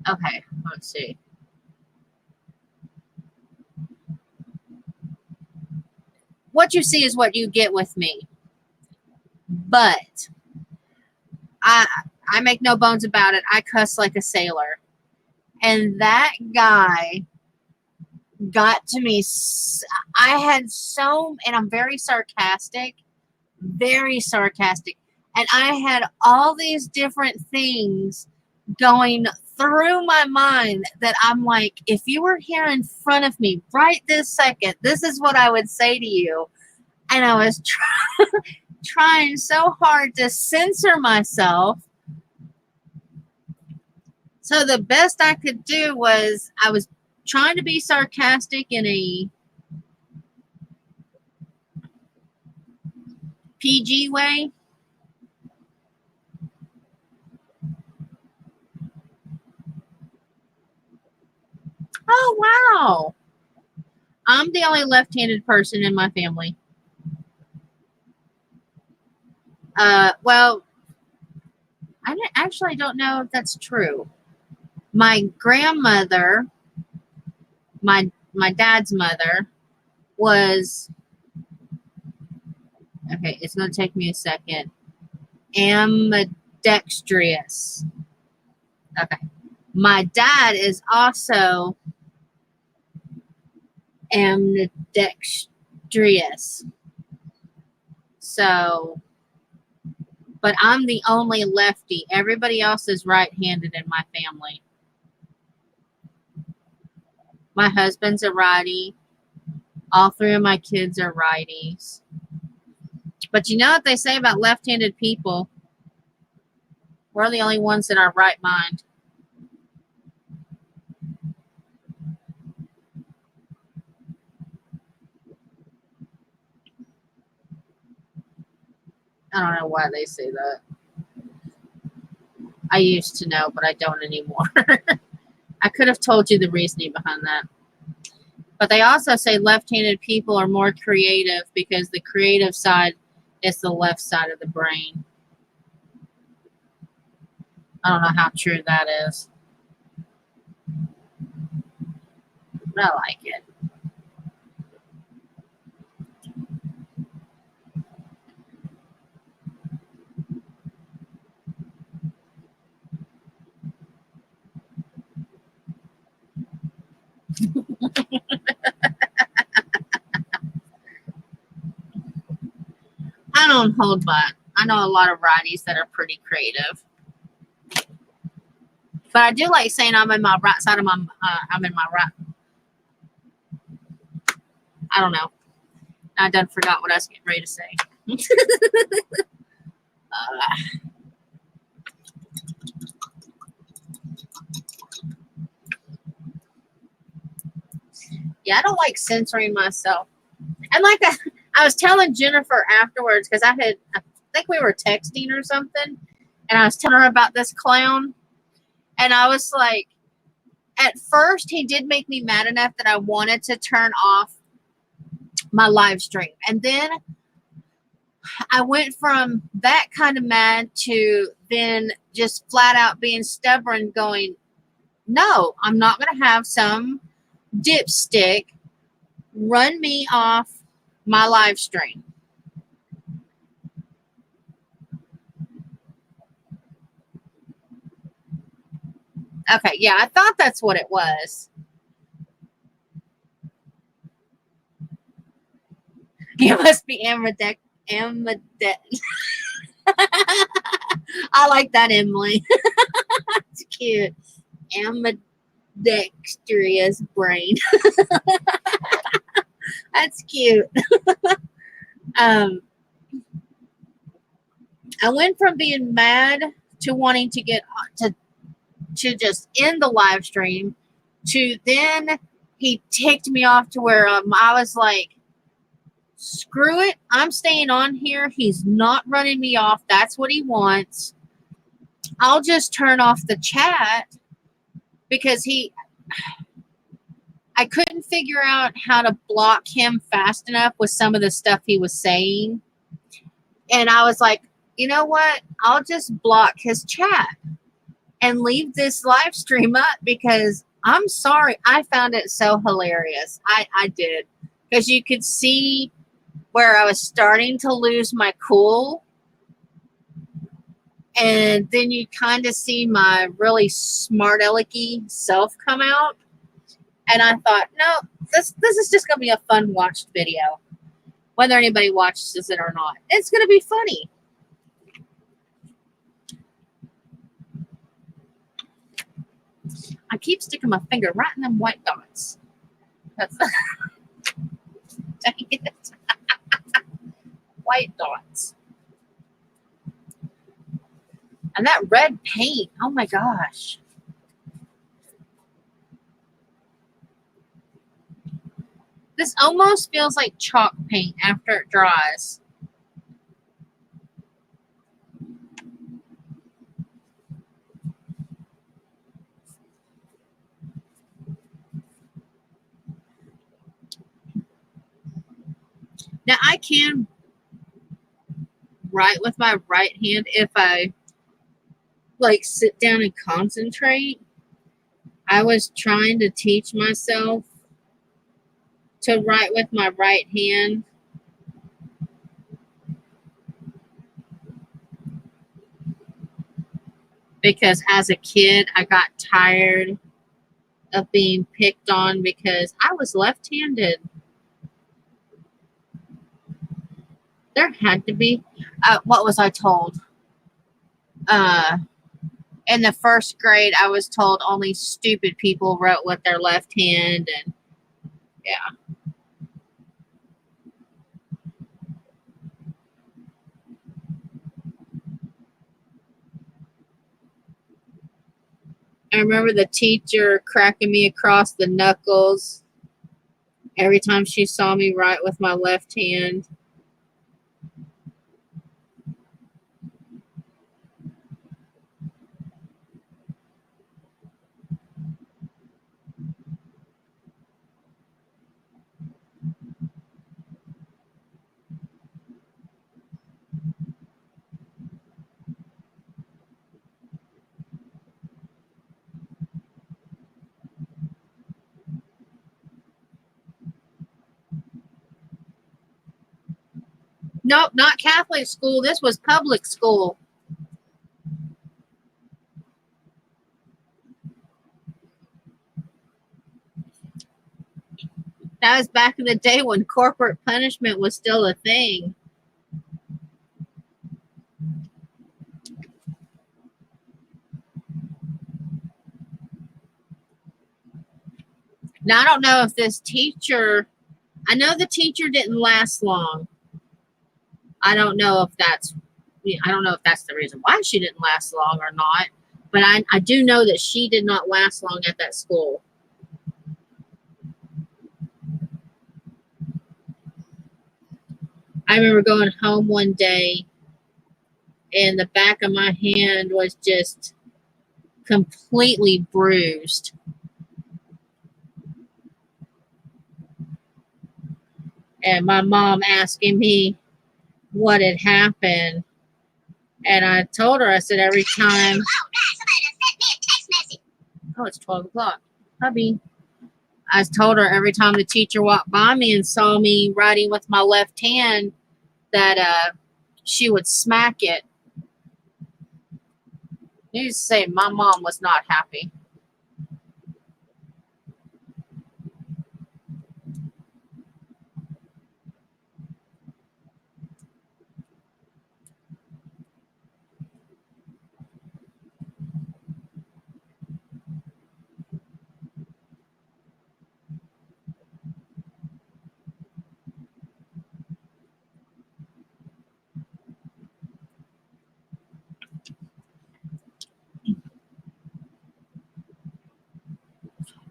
Okay, let's see. What you see is what you get with me. But I I make no bones about it. I cuss like a sailor. And that guy got to me. I had so, and I'm very sarcastic, and I had all these different things going through my mind that I'm like, if you were here in front of me right this second, this is what I would say to you. And I was trying so hard to censor myself. So the best I could do was I was trying to be sarcastic in a PG way. Oh, wow. I'm the only left-handed person in my family. Well, I actually don't know if that's true. My grandmother, my dad's mother, was okay. It's going to take me a second. Ambidextrous. Okay. My dad is also ambidextrous. So, but I'm the only lefty. Everybody else is right-handed in my family. My husband's a righty. All three of my kids are righties. But you know what they say about left-handed people? We're the only ones in our right mind. I don't know why they say that. I used to know, but I don't anymore. I could have told you the reasoning behind that. But they also say left-handed people are more creative because the creative side is the left side of the brain. I don't know how true that is. But I like it. I don't hold back. I know a lot of righties that are pretty creative. But I do like saying I'm in my right side of my, I'm in my right. I don't know. I done forgot what I was getting ready to say. Yeah, I don't like censoring myself. And like I was telling Jennifer afterwards, because I think we were texting or something, and I was telling her about this clown. And I was like, at first, he did make me mad enough that I wanted to turn off my live stream. And then I went from that kind of mad to then just flat out being stubborn, going, no, I'm not going to have some dipstick run me off my live stream. Okay, yeah, I thought that's what it was. You must be Amadex. I like that, Emily. It's cute. Ambidextrous brain. That's cute. Um, I went from being mad to wanting to get to just end the live stream to then he ticked me off to where I was like, screw it, I'm staying on here. He's not running me off. That's what he wants. I'll just turn off the chat because I couldn't figure out how to block him fast enough with some of the stuff he was saying. And I was like, you know what? I'll just block his chat and leave this live stream up because I'm sorry. I found it so hilarious. I did. Because you could see where I was starting to lose my cool. And then you kind of see my really smart alecky self come out. And I thought, no, this is just going to be a fun watched video. Whether anybody watches it or not. It's going to be funny. I keep sticking my finger right in them white dots. That's dang it. White dots. And that red paint. Oh my gosh. This almost feels like chalk paint after it dries. Now I can write with my right hand if I like sit down and concentrate. I was trying to teach myself to write with my right hand. Because as a kid, I got tired of being picked on because I was left-handed. There had to be. What was I told? In the first grade, I was told only stupid people wrote with their left hand, and yeah. I remember the teacher cracking me across the knuckles every time she saw me write with my left hand. Nope, not Catholic school. This was public school. That was back in the day when corporate punishment was still a thing. Now, I don't know if this teacher, I know the teacher didn't last long. I don't know if that's the reason why she didn't last long or not. But I do know that she did not last long at that school. I remember going home one day and the back of my hand was just completely bruised. And my mom asking me what had happened. And I told her, I said, every time. Oh, it's 12 o'clock. Hubby. I told her every time the teacher walked by me and saw me writing with my left hand that she would smack it. Needless to say, my mom was not happy.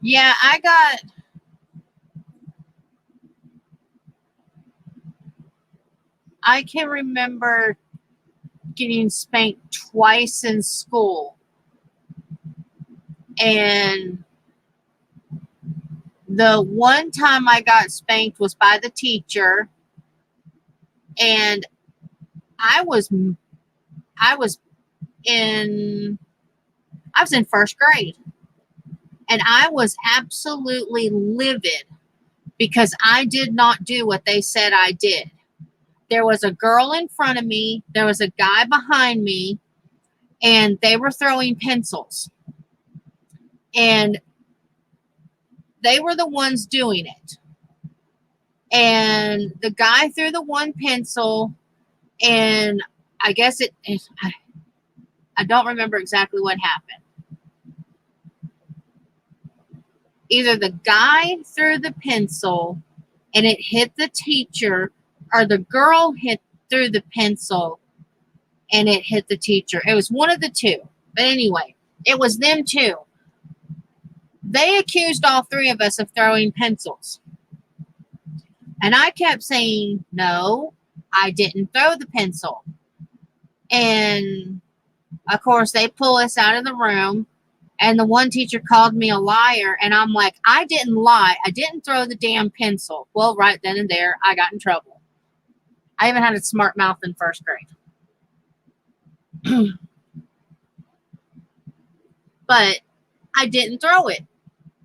Yeah, I can remember getting spanked twice in school. And the one time I got spanked was by the teacher, and I was I was in I was in first grade, and I was absolutely livid because I did not do what they said I did. There was a girl in front of me, there was a guy behind me, and they were throwing pencils. And they were the ones doing it. And the guy threw the one pencil, and I guess I don't remember exactly what happened. Either the guy threw the pencil and it hit the teacher, or the girl threw the pencil and it hit the teacher. It was one of the two. But anyway, it was them two. They accused all three of us of throwing pencils. And I kept saying, no, I didn't throw the pencil. And of course, they pull us out of the room. And the one teacher called me a liar. And I'm like, I didn't lie. I didn't throw the damn pencil. Well, right then and there, I got in trouble. I even had a smart mouth in first grade. But I didn't throw it.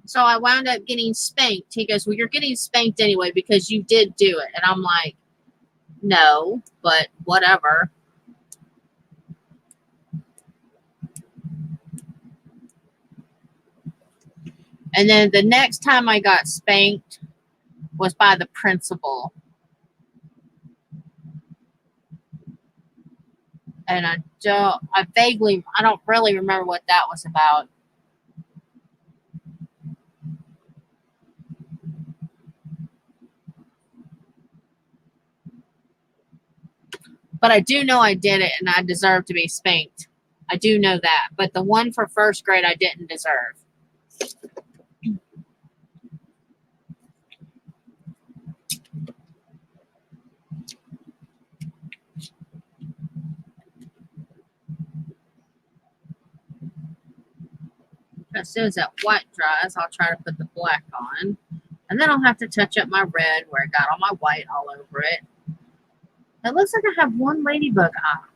So I wound up getting spanked. He goes, well, you're getting spanked anyway because you did do it. And I'm like, no, but whatever. And then the next time I got spanked was by the principal. And I don't really remember what that was about. But I do know I did it and I deserve to be spanked. I do know that. But the one for first grade, I didn't deserve. As soon as that white dries, I'll try to put the black on. And then I'll have to touch up my red where I got all my white all over it. It looks like I have one ladybug eye.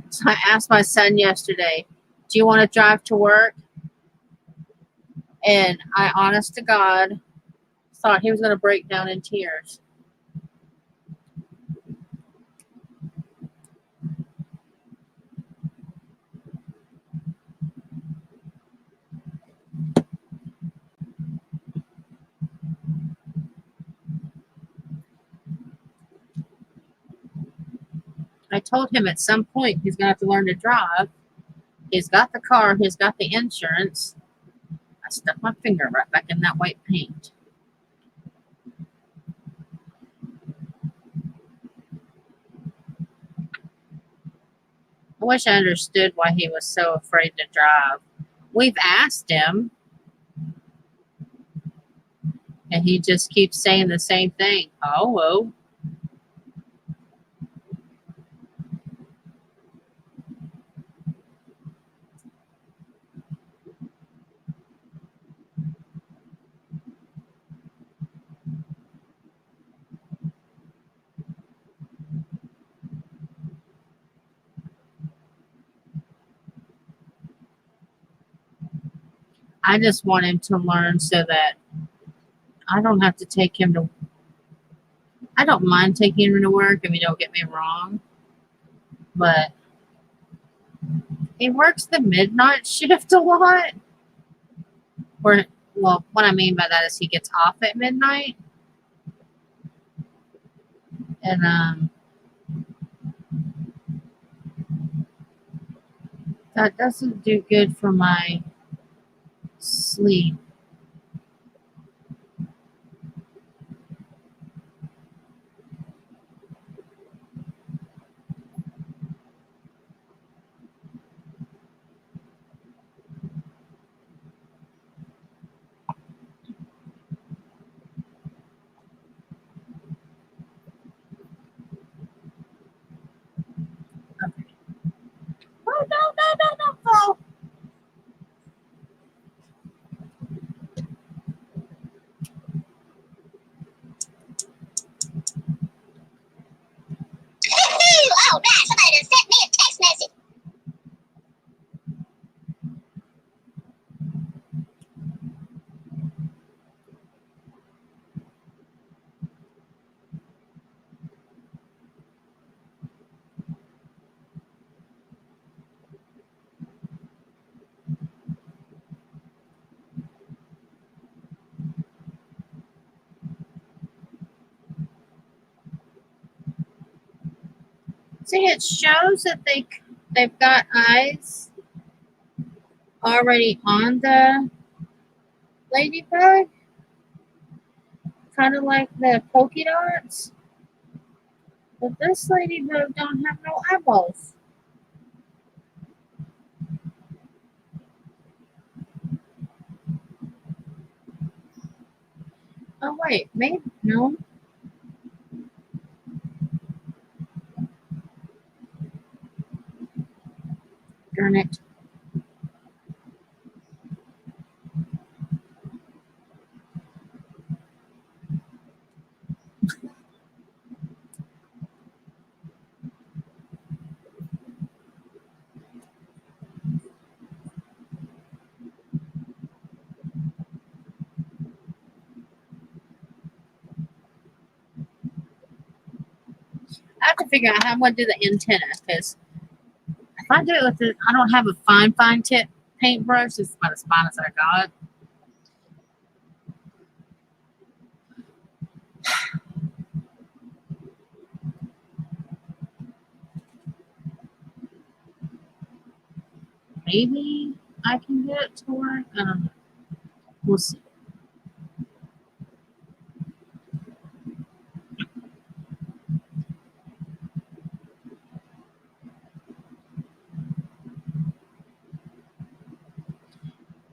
So I asked my son yesterday, do you want to drive to work? And I, honest to God, thought he was going to break down in tears. I told him at some point he's going to have to learn to drive. He's got the car, he's got the insurance. I stuck my finger right back in that white paint. I wish I understood why he was so afraid to drive. We've asked him, and he just keeps saying the same thing. Oh, well. I just want him to learn so that I don't have to take him to. I don't mind taking him to work. I mean, don't get me wrong, but he works the midnight shift a lot. Or, well, what I mean by that is he gets off at midnight, and That doesn't do good for my sleep. Okay. Oh, no, fall. Oh, man, somebody just sent me a text message. See, it shows that they've got eyes already on the ladybug, kind of like the polka dots. But this ladybug don't have no eyeballs. Oh wait, maybe no. Darn it. I have to figure out how I'm going to do the antenna, because if I do it with I don't have a fine tip paintbrush. It's about as fine as I got. Maybe I can get it to work. I don't know. We'll see.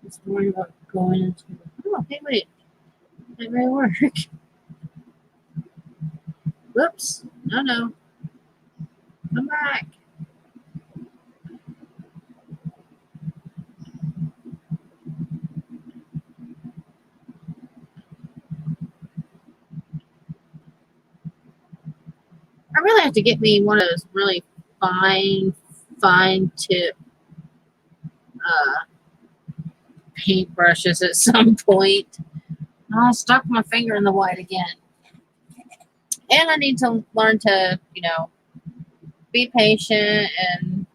Just worried about going into. Oh, hey, wait. It may work. Whoops. No. Come back. I really have to get me one of those really fine tip paintbrushes at some point. Oh, I stuck my finger in the white again. And I need to learn to, be patient and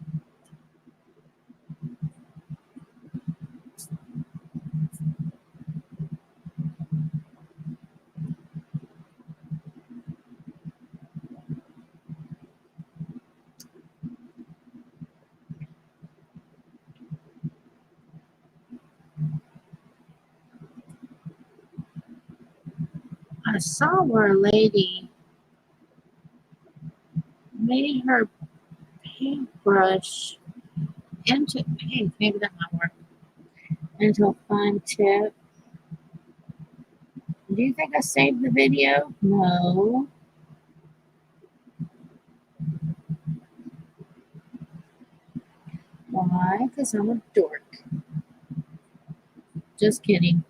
I saw where a lady made her paintbrush into, hey, maybe that might work, into a fine tip. Do you think I saved the video? No. Why? Because I'm a dork. Just kidding.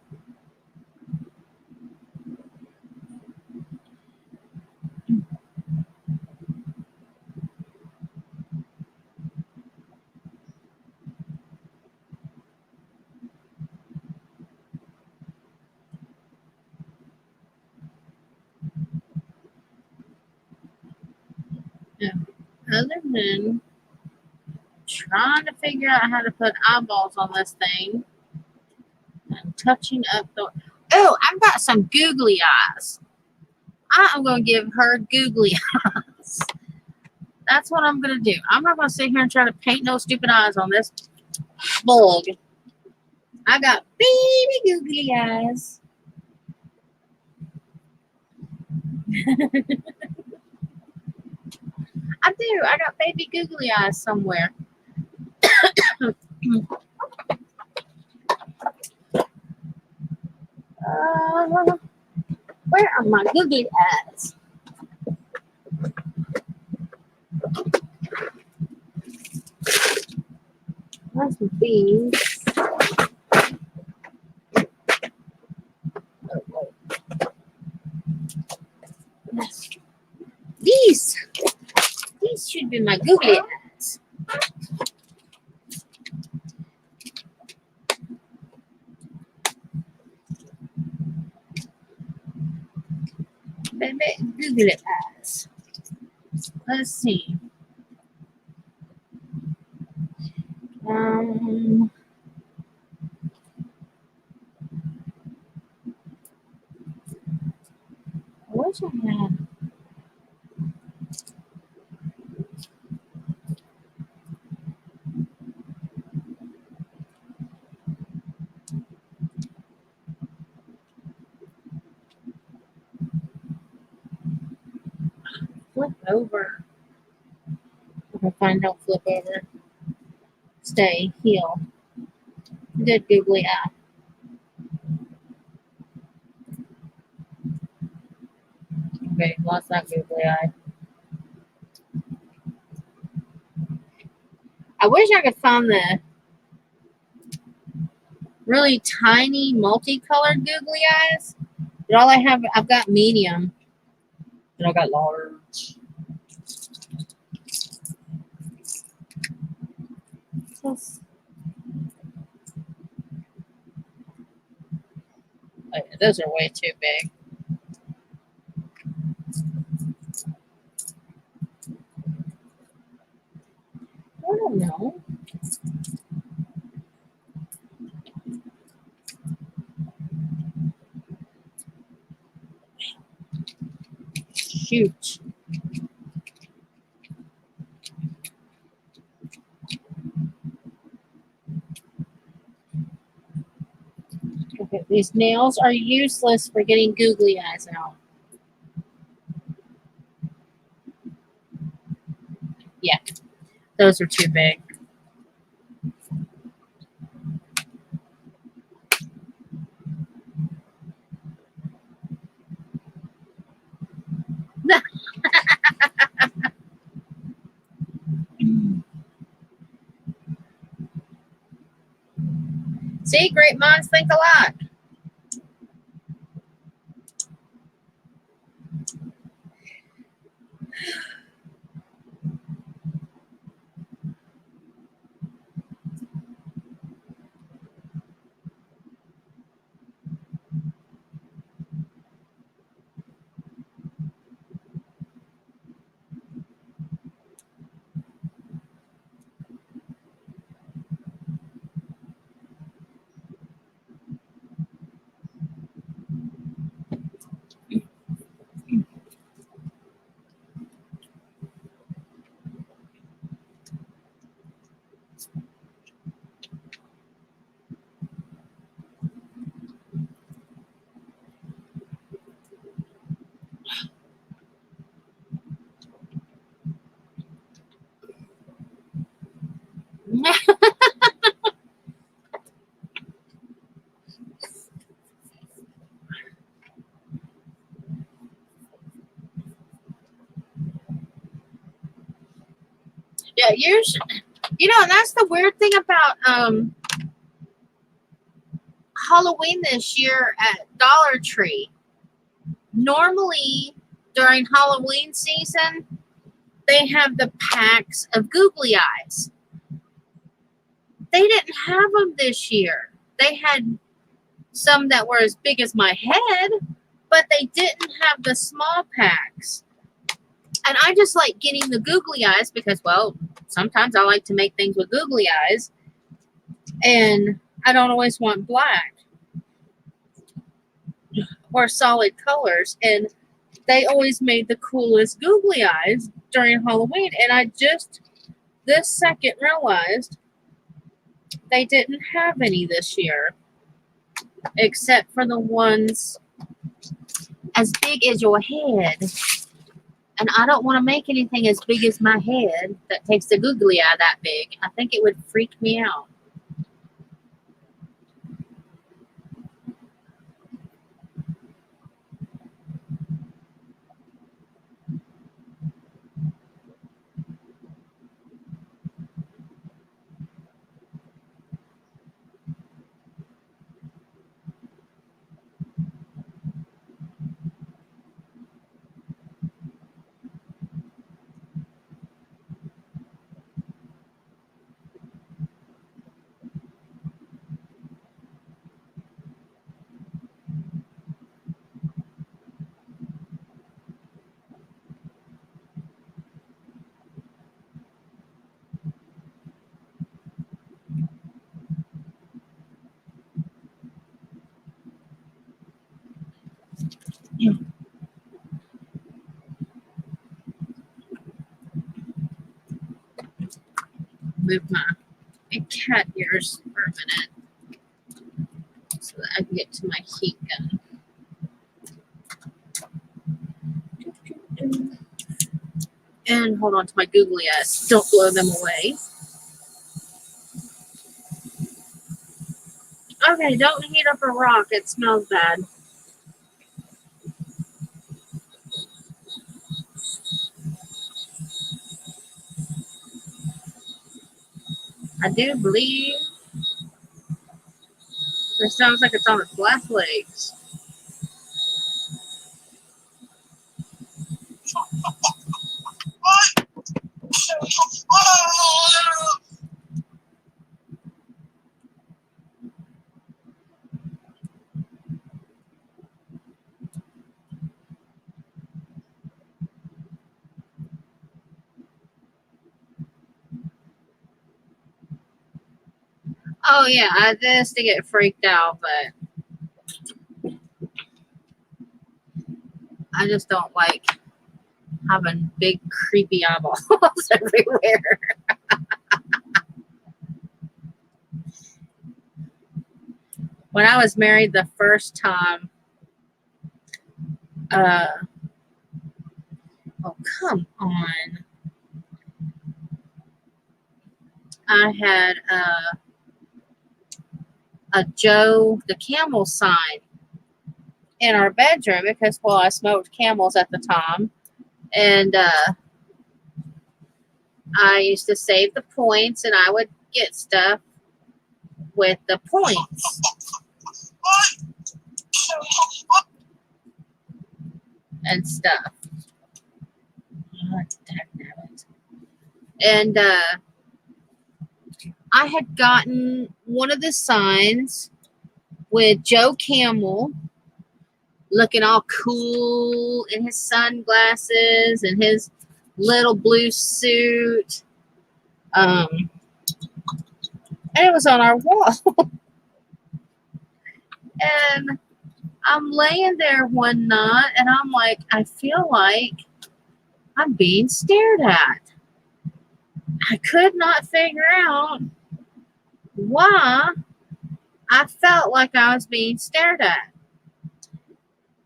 Yeah. Other than trying to figure out how to put eyeballs on this thing and touching up the. Oh, I've got some googly eyes. I am going to give her googly eyes. That's what I'm going to do. I'm not going to sit here and try to paint no stupid eyes on this Bug. I got baby googly eyes. I do. I got baby googly eyes somewhere. Where are my googly eyes? That's some beans. Oh, wait. Yes. These should be my googly eyes. Baby googly eyes. Let's see. Um, I wish I had. Flip over. Okay, fine, don't flip over. Stay, heel. Good googly eye. Okay, lost that googly eye. I wish I could find the really tiny multicolored googly eyes. But all I have, I've got medium. And I got large. Yes. Oh, yeah, those are way too big. I don't know. Shoot. Okay, these nails are useless for getting googly eyes out. Yeah, those are too big. See, great minds think alike. Yeah, and that's the weird thing about Halloween this year at Dollar Tree. Normally during Halloween season, they have the packs of googly eyes. They didn't have them this year. They had some that were as big as my head, but they didn't have the small packs. And I just like getting the googly eyes because, well, sometimes I like to make things with googly eyes. And I don't always want black or solid colors. And they always made the coolest googly eyes during Halloween. And I just this second realized they didn't have any this year, except for the ones as big as your head. And I don't want to make anything as big as my head that takes the googly eye that big. I think it would freak me out. Move my cat ears for a minute so that I can get to my heat gun. And hold on to my googly eyes. Don't blow them away. Okay, don't heat up a rock. It smells bad. I do believe it sounds like it's on its last legs. Oh yeah, I just to get freaked out, but I just don't like having big creepy eyeballs everywhere. When I was married the first time, oh come on, I had a Joe the Camel sign in our bedroom because, well, I smoked Camels at the time, and I used to save the points, and I would get stuff with the points and stuff. Oh, dagnabbit. And I had gotten one of the signs with Joe Camel looking all cool in his sunglasses and his little blue suit. And it was on our wall. And I'm laying there one night and I'm like, I feel like I'm being stared at. I could not figure out why I felt like I was being stared at.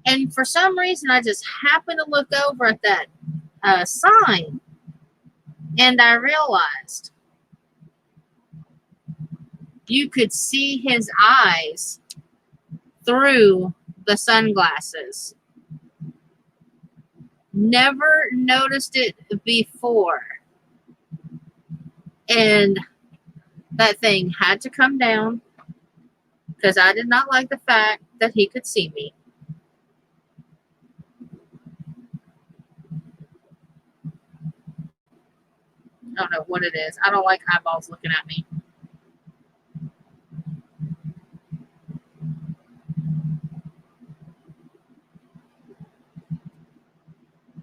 And for some reason, I just happened to look over at that sign, and I realized you could see his eyes through the sunglasses. Never noticed it before. And that thing had to come down because I did not like the fact that he could see me. I don't know what it is. I don't like eyeballs looking at me.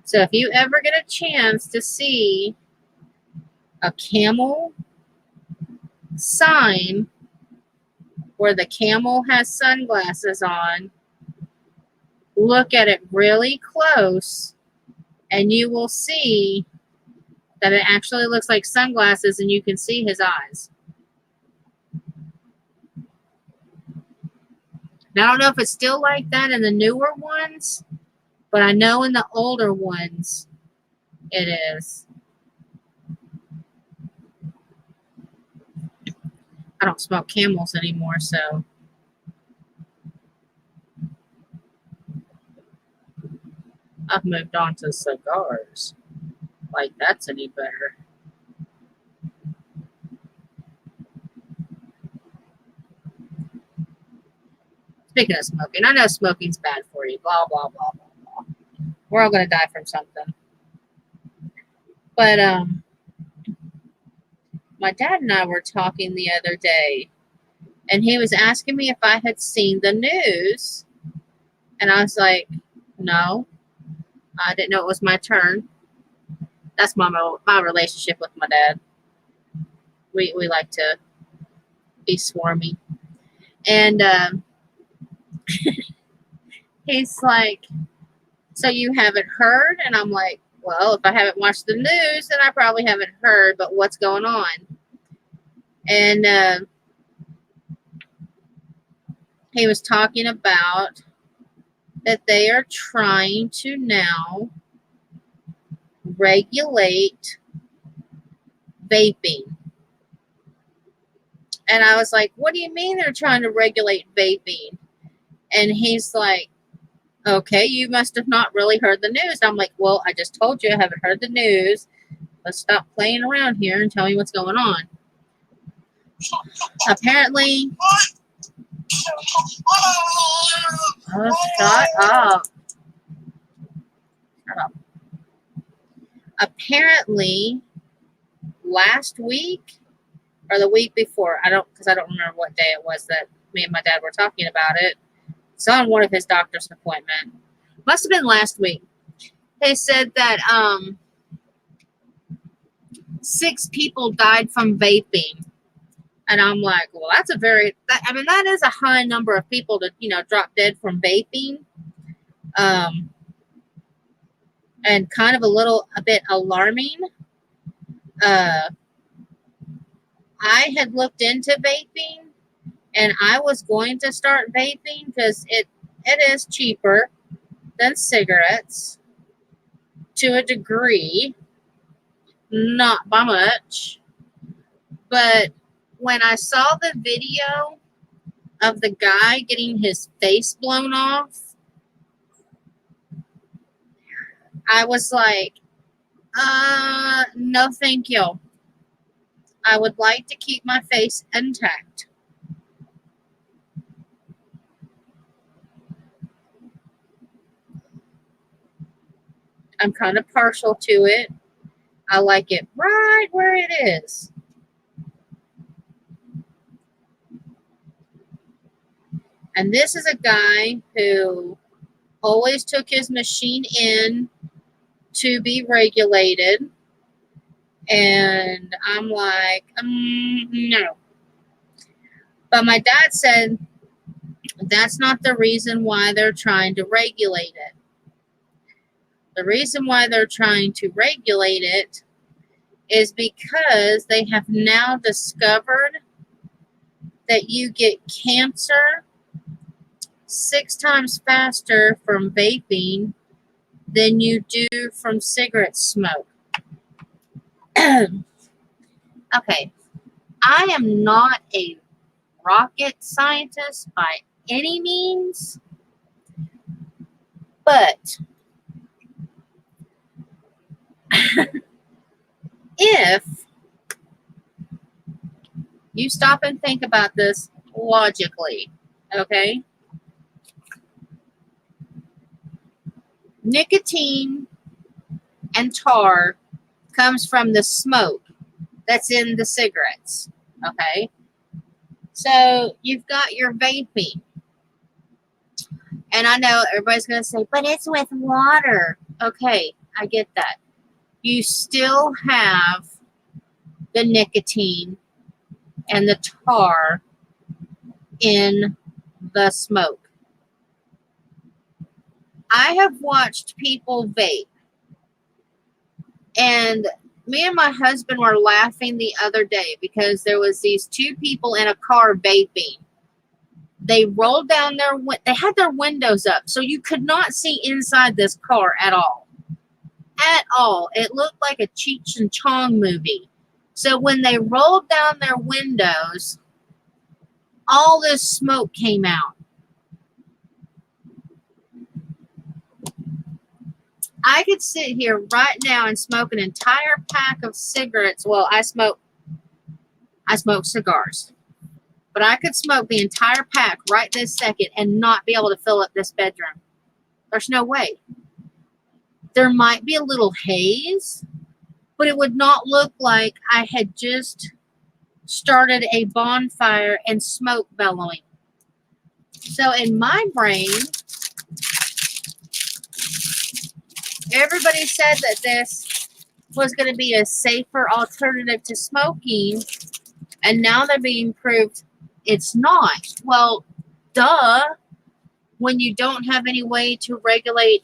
So if you ever get a chance to see a camel sign where the camel has sunglasses on, look at it really close and you will see that it actually looks like sunglasses and you can see his eyes. Now, I don't know if it's still like that in the newer ones, but I know in the older ones it is. I don't smoke Camels anymore, so I've moved on to cigars. Like that's any better. Speaking of smoking, I know smoking's bad for you. Blah blah blah blah blah. We're all gonna die from something. But my dad and I were talking the other day, and he was asking me if I had seen the news, and I was like, no, I didn't know it was my turn. That's my relationship with my dad. We like to be swarmy, and he's like, so you haven't heard? And I'm like, well, if I haven't watched the news, then I probably haven't heard. But what's going on? And he was talking about that they are trying to now regulate vaping. And I was like, what do you mean they're trying to regulate vaping? And he's like, okay, you must have not really heard the news. I'm like, well, I just told you I haven't heard the news. Let's stop playing around here and tell me what's going on. Apparently, oh, shut up. Shut up. Apparently, last week or the week before, because I don't remember what day it was that me and my dad were talking about it. It's on one of his doctor's appointment. Must have been last week. They said that 6 people died from vaping. And I'm like, well, that is a high number of people to, drop dead from vaping. And kind of a bit alarming. I had looked into vaping, and I was going to start vaping because it is cheaper than cigarettes to a degree, not by much. But when I saw the video of the guy getting his face blown off, I was like, no thank you. I would like to keep my face intact. I'm kind of partial to it. I like it right where it is. And this is a guy who always took his machine in to be regulated. And I'm like, no. But my dad said that's not the reason why they're trying to regulate it. The reason why they're trying to regulate it is because they have now discovered that you get cancer 6 times faster from vaping than you do from cigarette smoke. Okay, I am not a rocket scientist by any means, but if you stop and think about this logically, okay? Nicotine and tar comes from the smoke that's in the cigarettes, okay? So you've got your vaping. And I know everybody's going to say, but it's with water. Okay, I get that. You still have the nicotine and the tar in the smoke. I have watched people vape, and me and my husband were laughing the other day because there was these 2 people in a car vaping They rolled down they had their windows up, so you could not see inside this car at all. At all. It looked like a Cheech and Chong movie. So when they rolled down their windows, all this smoke came out. I could sit here right now and smoke an entire pack of cigarettes. Well, I smoke cigars. But I could smoke the entire pack right this second and not be able to fill up this bedroom. There's no way. There might be a little haze, but it would not look like I had just started a bonfire and smoke bellowing. So in my brain, everybody said that this was going to be a safer alternative to smoking, and now they're being proved it's not. Well, duh, when you don't have any way to regulate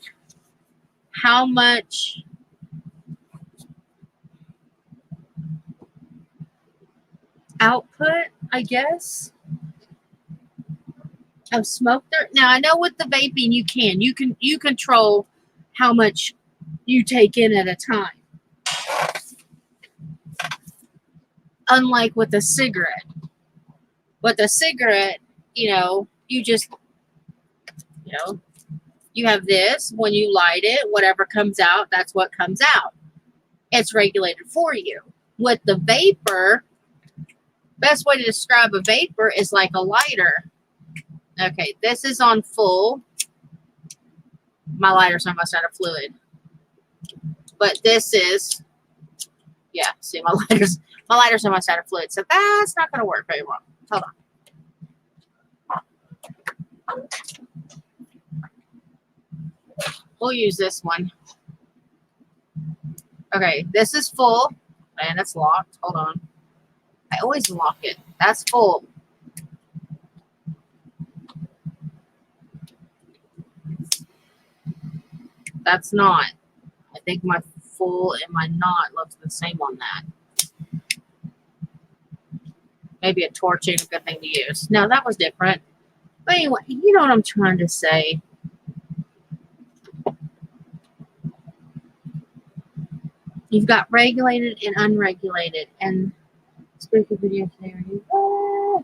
how much output, I guess, of smoke there. Now, I know with the vaping you control how much you take in at a time. Unlike with a cigarette. With a cigarette, you just, you have this. When you light it, whatever comes out, that's what comes out. It's regulated for you. With the vapor, best way to describe a vapor is like a lighter. Okay, this is on full. My lighter's almost out of fluid. But this is, yeah, see, my lighter's almost out of fluid. So that's not going to work very well. Hold on. We'll use this one. Okay, this is full. And it's locked. Hold on. I always lock it. That's full. That's not. I think my full and my not looks the same on that. Maybe a torch ain't a good thing to use. No, that was different. But anyway, you know what I'm trying to say. You've got regulated and unregulated. And spooky video theory. Ah.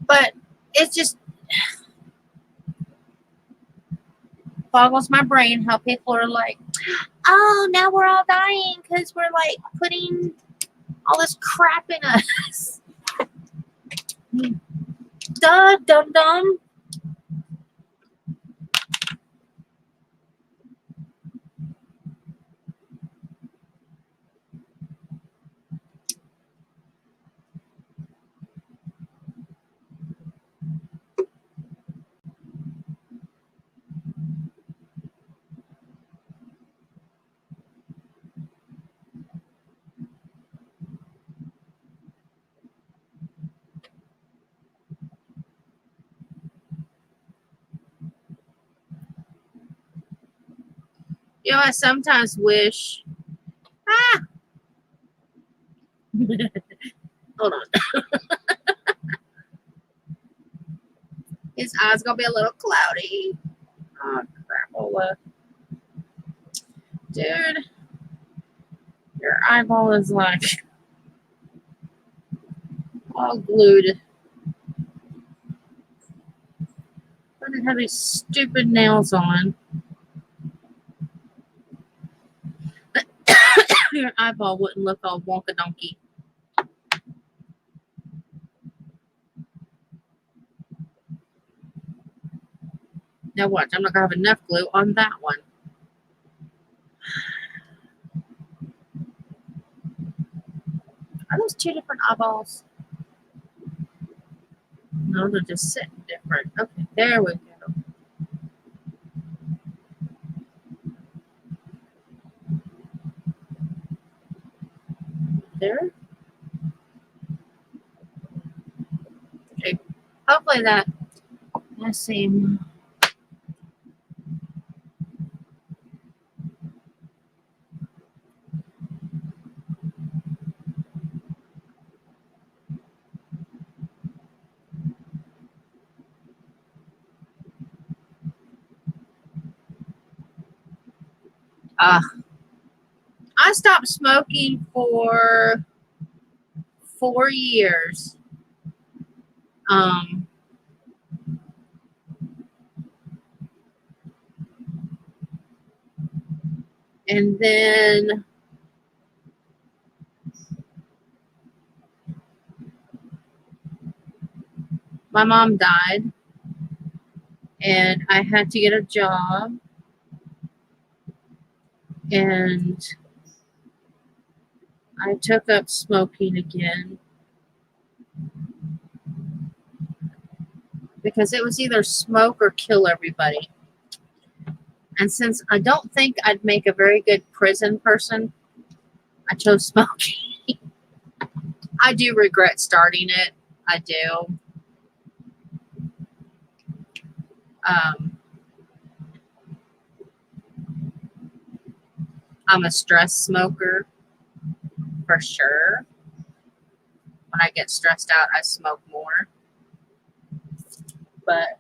But it just boggles my brain how people are like, oh, now we're all dying because we're like putting all this crap in us. Duh, dum dum. I sometimes wish. Ah! Hold on. His eyes gonna be a little cloudy. Oh, crapola. Dude, your eyeball is like all glued. I didn't have these stupid nails on. Your eyeball wouldn't look all wonka donkey. Now watch, I'm not gonna have enough glue on that one. those two different eyeballs? No, they're just sitting different. Okay, there we go. There. Okay. Hopefully that. Let's see. I stopped smoking for 4 years. Um, and then my mom died, and I had to get a job, and I took up smoking again because it was either smoke or kill everybody. And since I don't think I'd make a very good prison person, I chose smoking. I do regret starting it. I do. Um, I'm a stress smoker for sure. When I get stressed out, I smoke more. But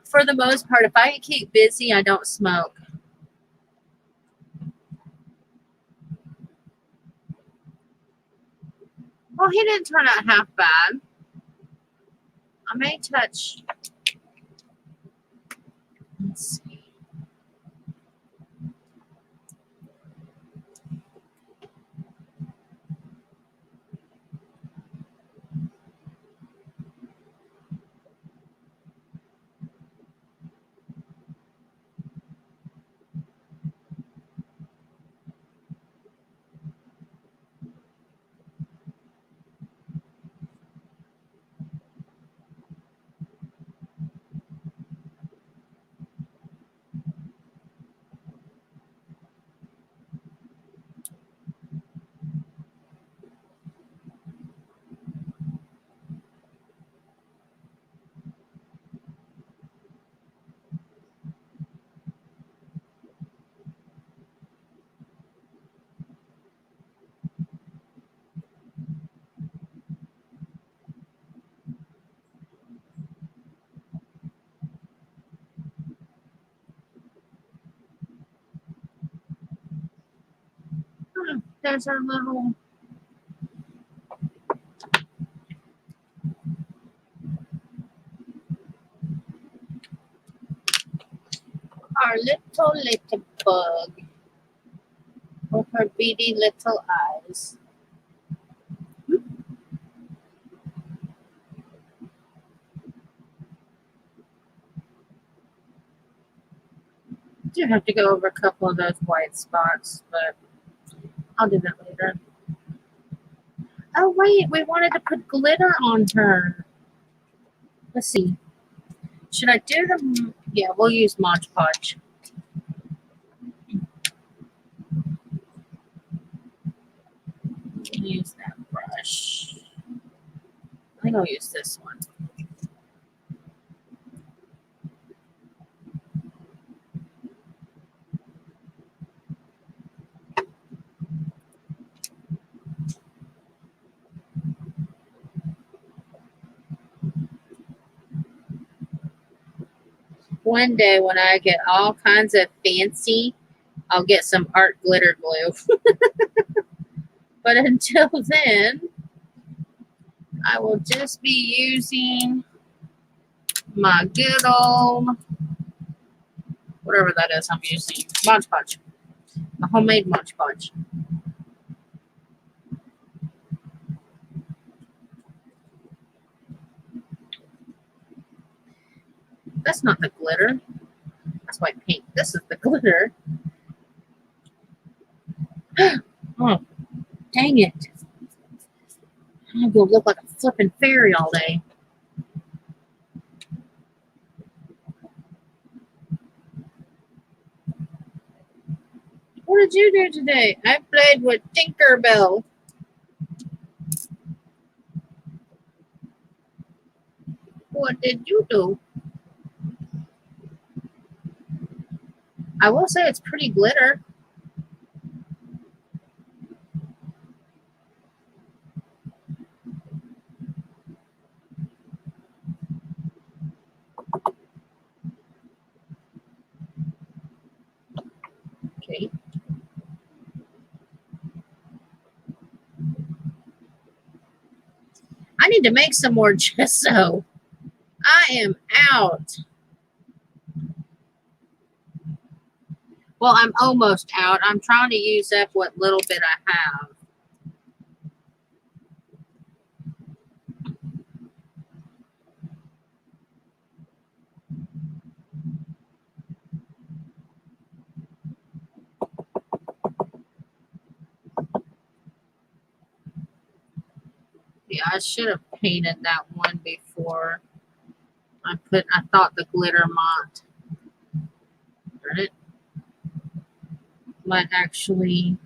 for the most part, if I keep busy, I don't smoke. Well, he didn't turn out half bad. I may touch. Let's see. There's our little. Our little bug with her beady little eyes. Do have to go over a couple of those white spots, but I'll do that later. Oh wait, we wanted to put glitter on her. Let's see. Should I do the? Yeah, we'll use Mod Podge. Use that brush. I think I'll use this one. One day when I get all kinds of fancy, I'll get some art glitter glue. But until then, I will just be using my good old, whatever that is I'm using, Mod Podge. A homemade Mod Podge. That's not the glitter. That's white paint. This is the glitter. Oh, Dang it. I'm going to look like a flipping fairy all day. What did you do today? I played with Tinkerbell. What did you do? I will say it's pretty glitter. Okay. I need to make some more gesso. I am out. Well, I'm almost out. I'm trying to use up what little bit I have. Yeah, I should have painted that one before I thought the glitter might actually.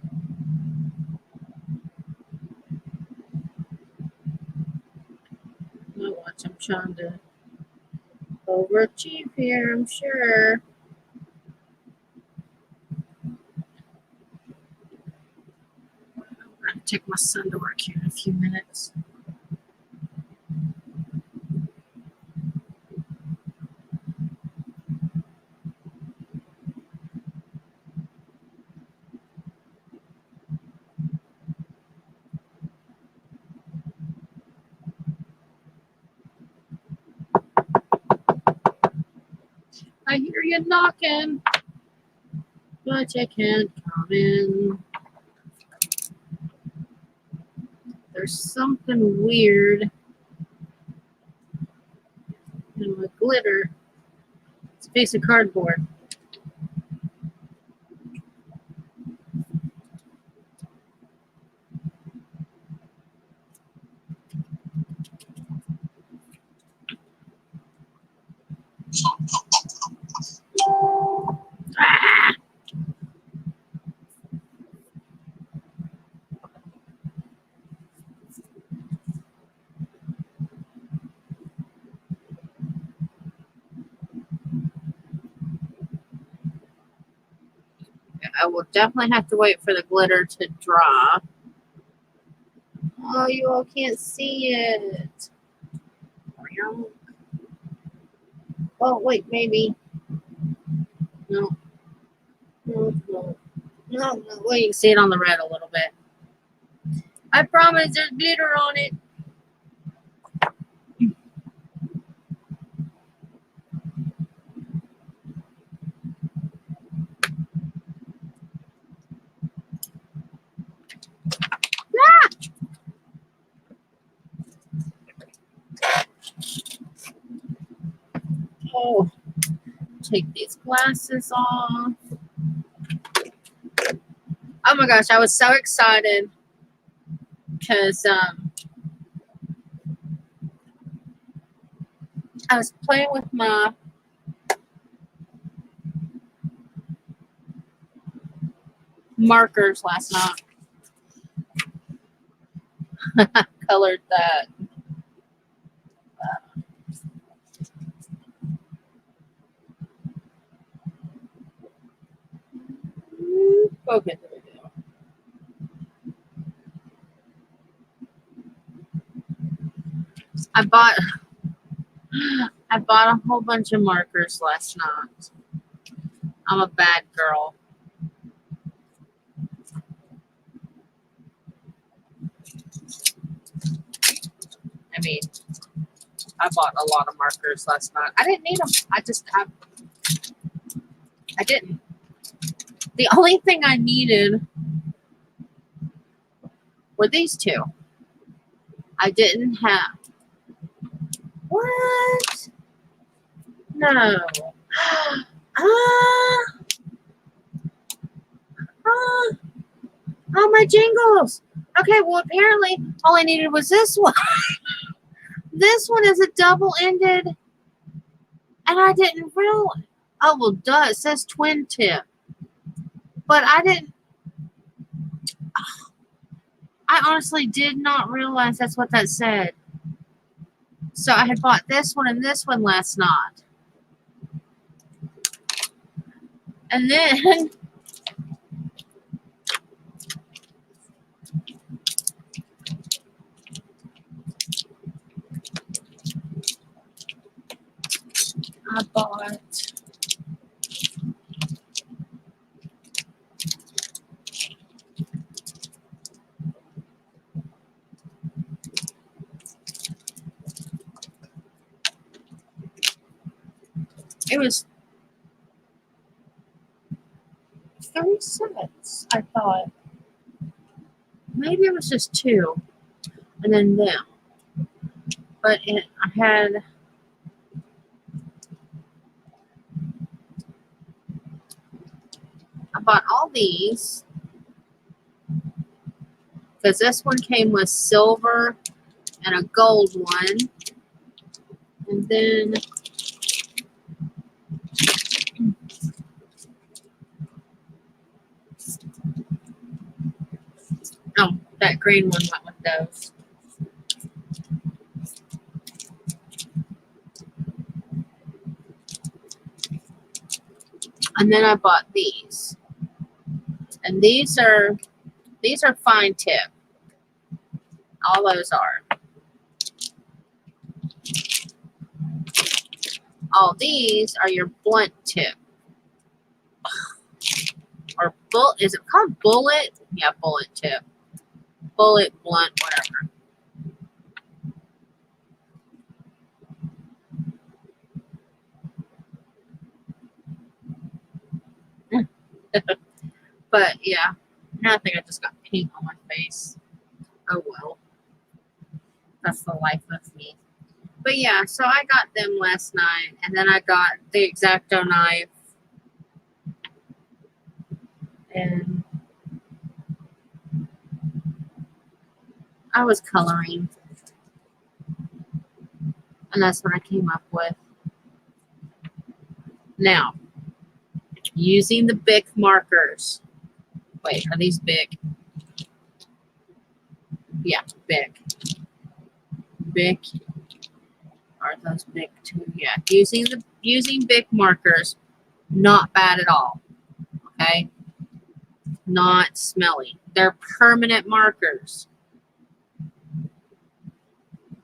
No, watch, I'm trying to overachieve here, I'm sure. I'm going to take my son to work here in a few minutes. I hear you knocking, but you can't come in. There's something weird in my glitter. It's a piece of cardboard. Ah! I will definitely have to wait for the glitter to dry. Oh, you all can't see it. Oh, wait, maybe. No. No, no. No, no. Well, you can see it on the red a little bit. I promise there's glitter on it. Ah! Oh, take these glasses off. Oh my gosh, I was so excited because I was playing with my markers last night. Colored that. Okay, there we go. I bought a whole bunch of markers last night. I'm a bad girl. I mean, I bought a lot of markers last night. I didn't need them. I didn't. The only thing I needed were these two. I didn't have. What? No. Ah, ah, oh, my jingles. Okay, well, apparently all I needed was this one. This one is a double-ended, and I didn't realize. Oh, well, duh, it says twin tip. But I honestly did not realize that's what that said. So I had bought this one and this one last night. And then I bought it was 3 sets, I thought. Maybe it was just 2. And then them. But I bought all these because this one came with silver and a gold one. And then oh, that green one went with those. And then I bought these. And these are fine tip. All those are. All these are your blunt tip. Or is it called bullet? Yeah, bullet tip. Bullet, blunt, whatever. But yeah, now I think I just got paint on my face. Oh well. That's the life of me. But yeah, so I got them last night, and then I got the X-Acto knife. And I was coloring. And that's what I came up with. Now, using the Bic markers. Wait, are these Bic? Yeah, Bic. Bic. Are those Bic too? Yeah. Using Bic markers, not bad at all. Okay? Not smelly. They're permanent markers.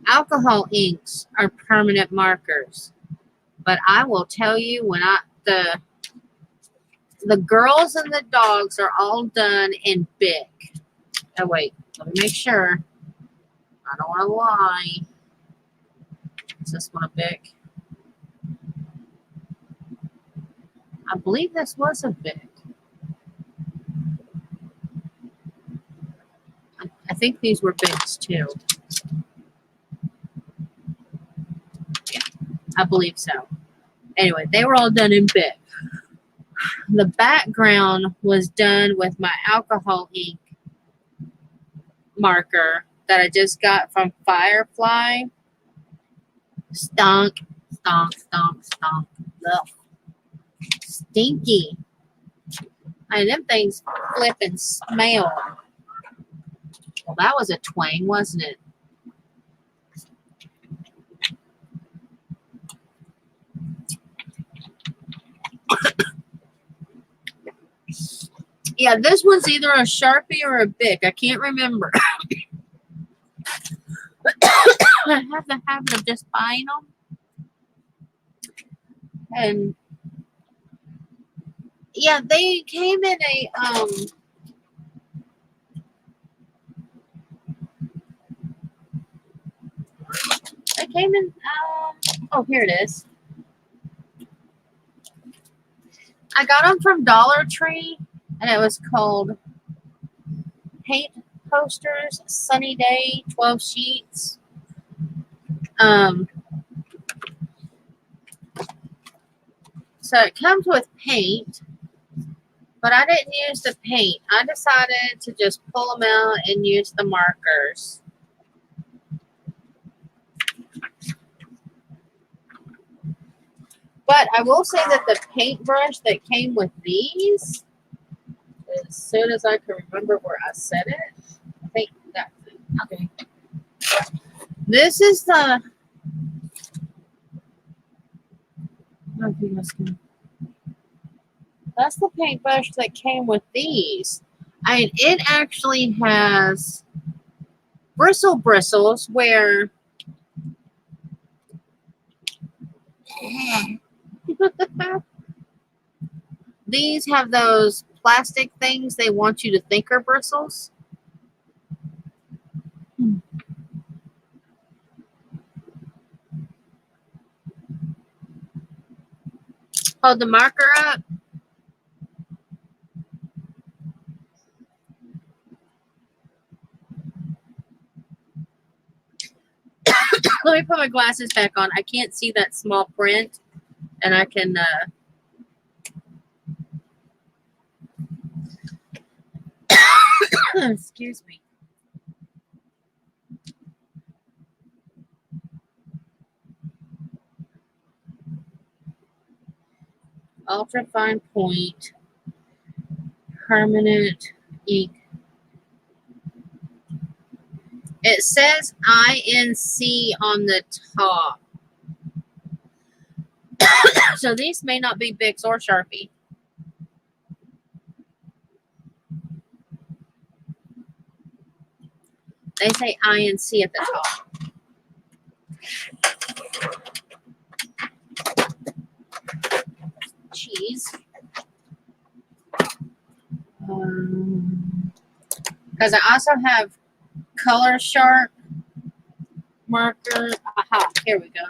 Alcohol inks are permanent markers. But I will tell you, when the girls and the dogs are all done in Bic. Oh wait, let me make sure. I don't want to lie. Is this one a Bic? I believe this was a Bic. I think these were Bics too. Yeah, I believe so. Anyway, they were all done in Bic. The background was done with my alcohol ink marker that I just got from Firefly. Stunk, stunk, stunk, stunk. Ugh. Stinky. And them things flipping smell. Well, that was a twang, wasn't it? Yeah, this one's either a Sharpie or a Bic. I can't remember. I have the habit of just buying them. And yeah, they came in a they came in oh, here it is. I got them from Dollar Tree, and it was called Paint Posters Sunny Day 12 Sheets. So it comes with paint, But I didn't use the paint. I decided to just pull them out and use the markers. But I will say that the paintbrush that came with these, as soon as I can remember where I said it, I think that's it. Okay. This is the. That's the paintbrush that came with these. And it actually has bristles where these have those plastic things they want you to think are bristles. Hold the marker up. Let me put my glasses back on. I can't see that small print, and I can. Excuse me. Ultra fine point, permanent ink. It says INC on the top. So these may not be Bics or Sharpie. They say INC at the top. Cheese. Because I also have Color Sharp marker. Aha, here we go.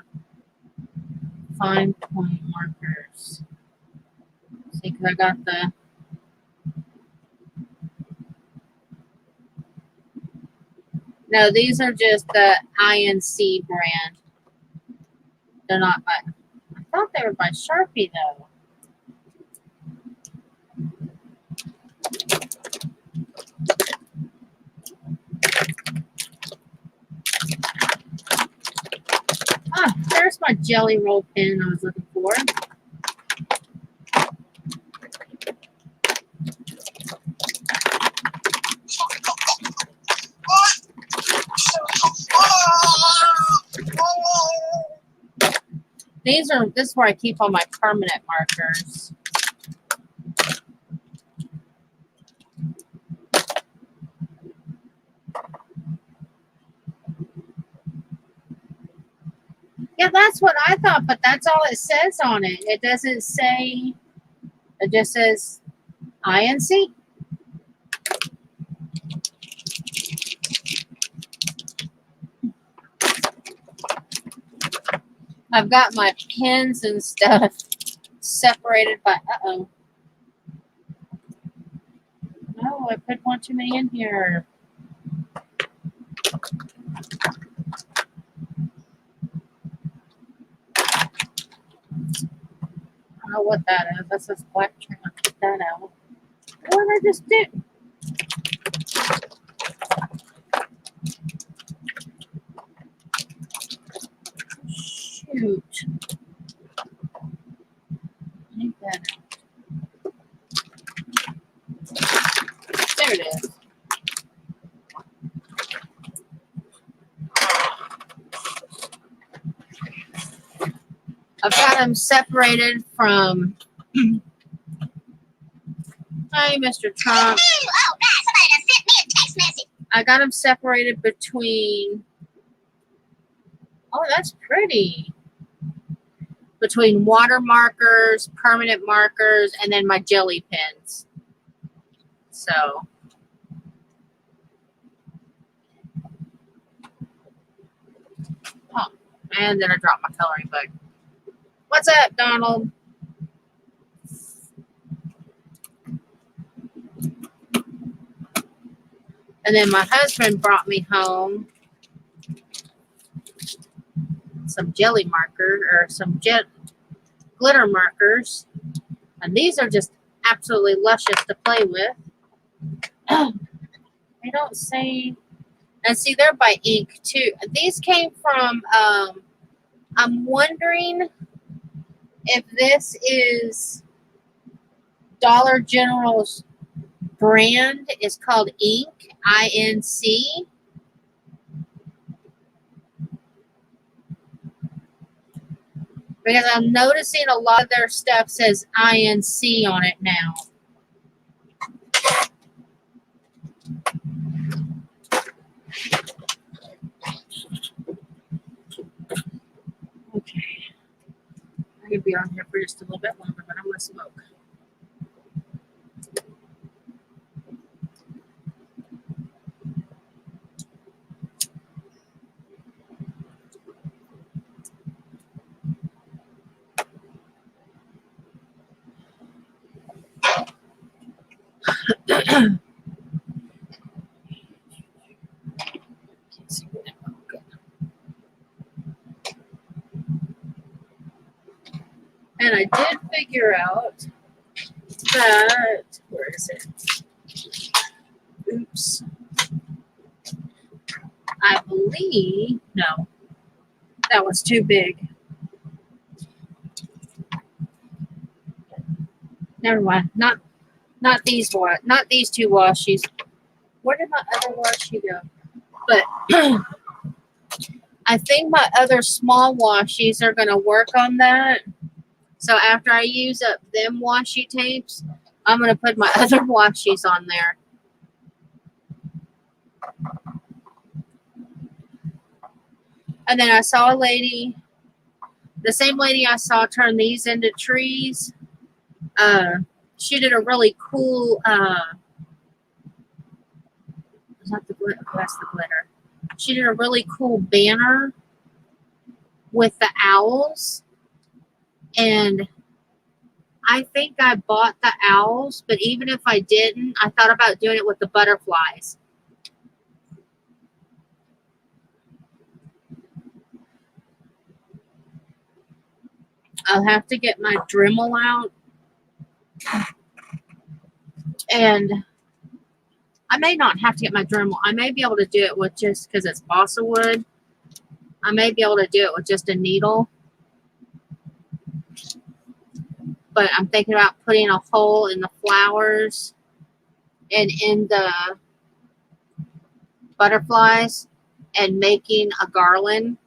Fine point markers. See, because I got the. No, these are just the INC brand. They're not by. I thought they were by Sharpie though. Ah, there's my jelly roll pen I was looking for. This is where I keep all my permanent markers. Yeah, that's what I thought, but that's all it says on it. It doesn't say, it just says INC. I've got my pens and stuff separated by, uh-oh. No, I put one too many in here. I don't know what that is. That's this black trim. I'll take that out. What did I just do? Shoot. Take that out. There it is. I've got them separated from. Hi, Mr. Trump. Oh, God, somebody done sent me a text message. I got them separated between. Oh, that's pretty. Between water markers, permanent markers, and then my jelly pens. So. Oh, and then I dropped my coloring book. What's up, Donald? And then my husband brought me home some jelly marker or some glitter markers. And these are just absolutely luscious to play with. They don't say, and see, they're by ink too. These came from, I'm wondering if this is Dollar General's brand is called Ink, I-N-C. Because I'm noticing a lot of their stuff says I-N-C on it now. Okay. I could be on here for just a little bit longer, but I'm going to smoke. And I did figure out that, where is it? Oops. I believe, no, that was too big. Never mind. Not these two washies. Where did my other washi go? But I think my other small washies are going to work on that. So after I use up them washi tapes, I'm going to put my other washies on there. And then I saw a lady, the same lady I saw turn these into trees. She did a really cool, is that the glitter? That's the glitter. She did a really cool banner with the owls. And I think I bought the owls, but even if I didn't, I thought about doing it with the butterflies. I'll have to get my Dremel out. And I may not have to get my Dremel. I may be able to do it with just, because it's balsa wood, I may be able to do it with just a needle. But I'm thinking about putting a hole in the flowers and in the butterflies and making a garland.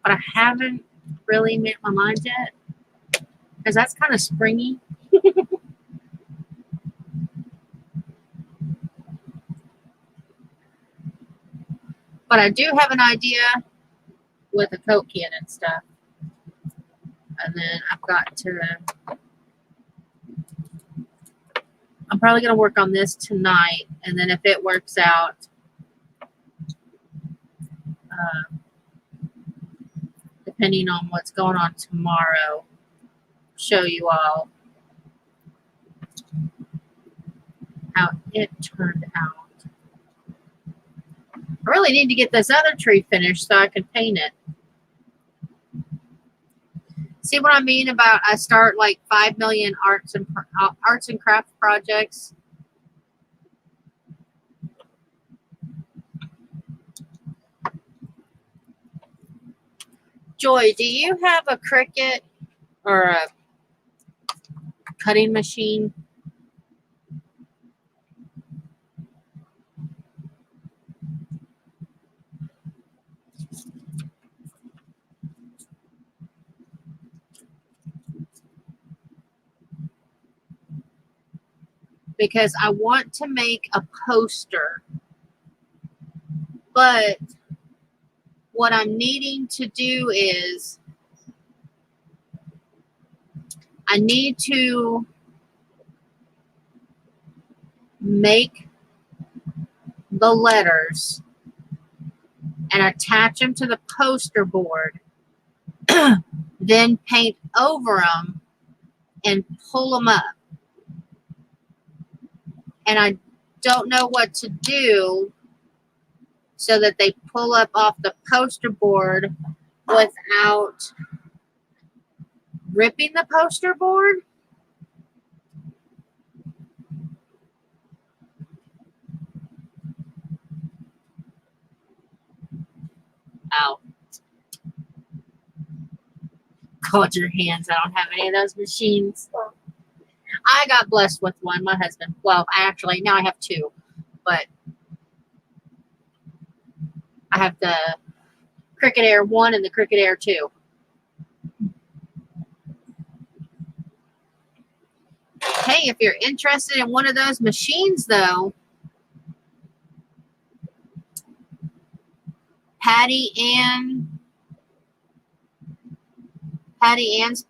But I haven't really made my mind yet, because that's kind of springy. But I do have an idea with a Coke can and stuff. And then I've got to, I'm probably going to work on this tonight. And then if it works out, depending on what's going on tomorrow, show you all how it turned out. I really need to get this other tree finished so I can paint it. See what I mean about I start like 5 million arts and craft projects. Joy, do you have a Cricut or a cutting machine? Because I want to make a poster, but what I'm needing to do is I need to make the letters and attach them to the poster board, then paint over them and pull them up. And I don't know what to do so that they pull up off the poster board without ripping the poster board. Ow. Called your hands. I don't have any of those machines. I got blessed with one. My husband. Well, actually, now I have two. But I have the Cricut Air 1 and the Cricut Air 2. Hey, if you're interested in one of those machines, though, Patty Ann's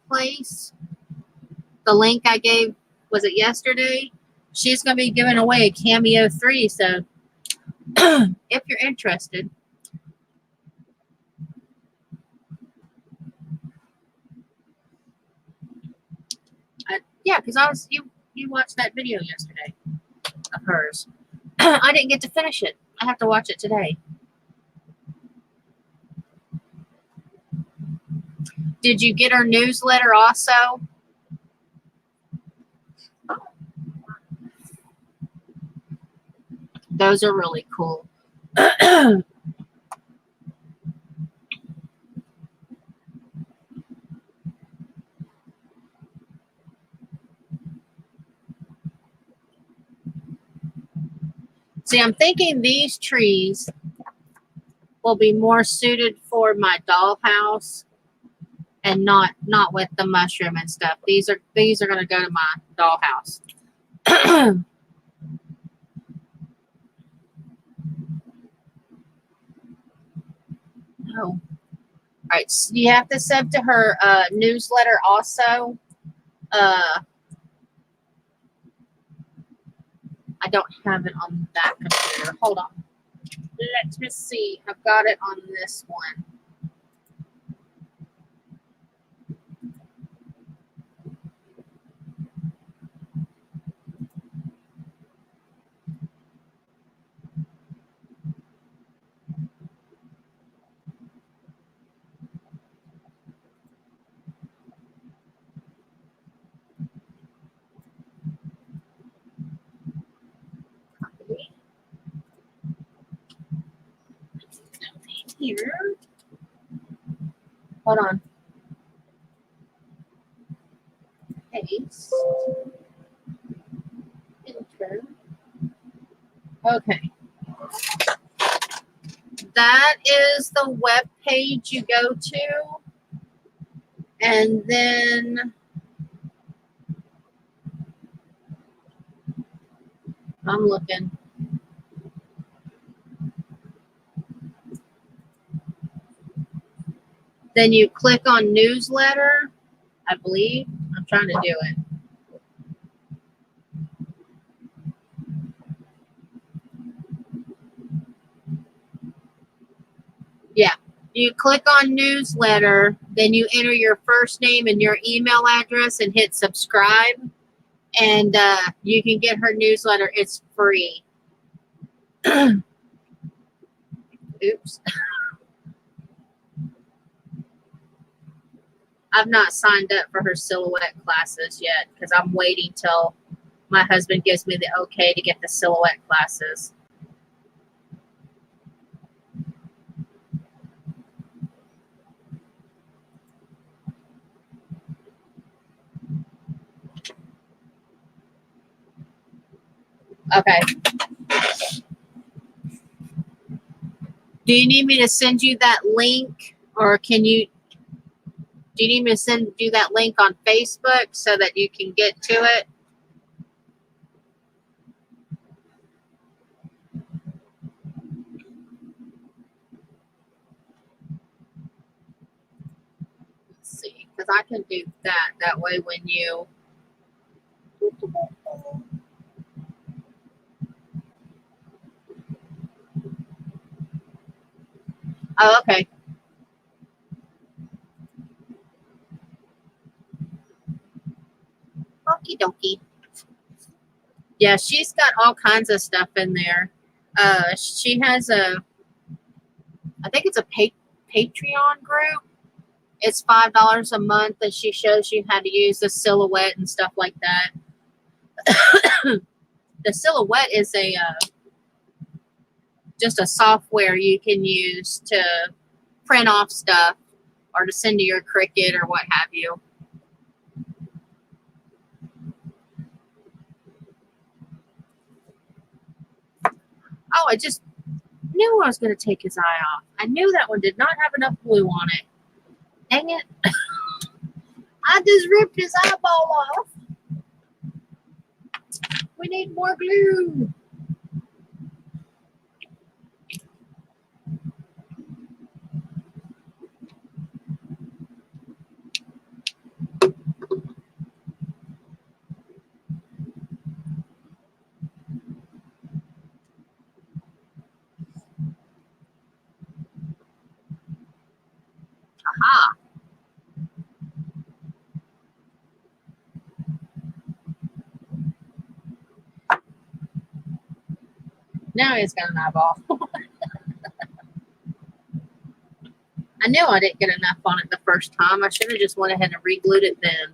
place, the link I gave, was it yesterday? She's going to be giving away a Cameo 3, so if you're interested. Yeah, because you watched that video yesterday of hers. I didn't get to finish it. I have to watch it today. Did you get her newsletter also? Those are really cool. See, I'm thinking these trees will be more suited for my dollhouse and not with the mushroom and stuff. These are going to go to my dollhouse. Oh. All right, so you have to send to her newsletter also. I don't have it on that computer. Hold on. Let me see. I've got it on this one. Here. Hold on. Paste. Enter. Okay. That is the web page you go to. And then I'm looking. Then you click on newsletter, I believe. I'm trying to do it. Yeah. You click on newsletter, then you enter your first name and your email address and hit subscribe. And you can get her newsletter. It's free. Oops. I've not signed up for her silhouette classes yet because I'm waiting till my husband gives me the okay to get the silhouette classes. Okay. Do you need me to send you that link, or do you need me to send you that link on Facebook so that you can get to it? Let's see, because I can do that. That way when you... Oh, okay. Okie dokie. Yeah, she's got all kinds of stuff in there. She has a I think it's a Patreon group. It's $5 a month, and she shows you how to use the silhouette and stuff like that. The silhouette is just a software you can use to print off stuff or to send to your Cricut or what have you. Oh, I just knew I was going to take his eye off. I knew that one did not have enough glue on it. Dang it. I just ripped his eyeball off. We need more glue. Aha. Now he's got an eyeball. I knew I didn't get enough on it the first time. I should have just went ahead and re-glued it then.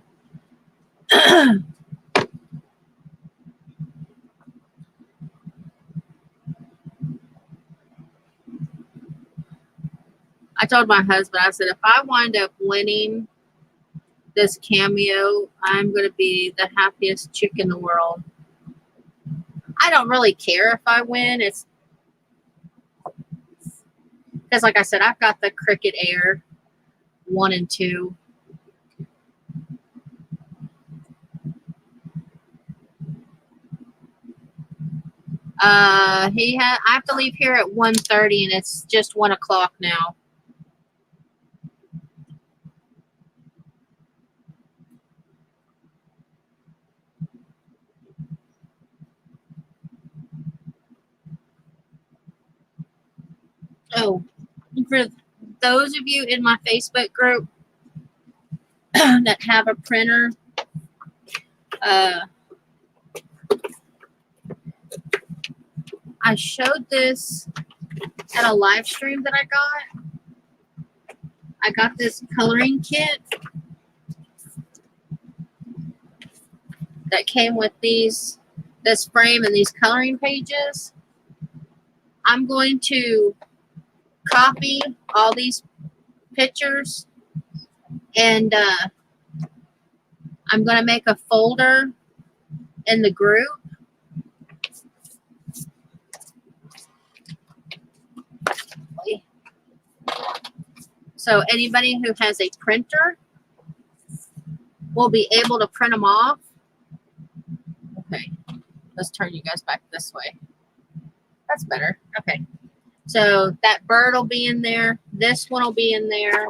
I told my husband, I said, if I wind up winning this cameo, I'm going to be the happiest chick in the world. I don't really care if I win. It's because, like I said, I've got the Cricut Air 1 and 2. I have to leave here at 1:30, and it's just 1 o'clock now. Oh, for those of you in my Facebook group that have a printer, I showed this at a live stream that I got. I got this coloring kit that came with this frame and these coloring pages. I'm going to copy all these pictures, and I'm going to make a folder in the group. So anybody who has a printer will be able to print them off. Okay, let's turn you guys back this way. That's better. Okay. So that bird will be in there. This one will be in there.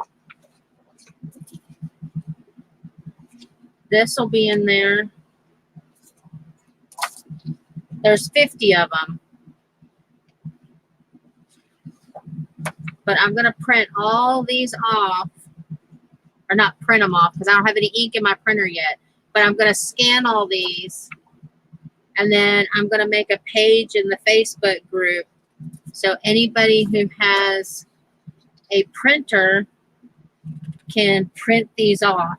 This will be in there. There's 50 of them. But I'm going to print all these off. Or not print them off because I don't have any ink in my printer yet. But I'm going to scan all these. And then I'm going to make a page in the Facebook group. So anybody who has a printer can print these off.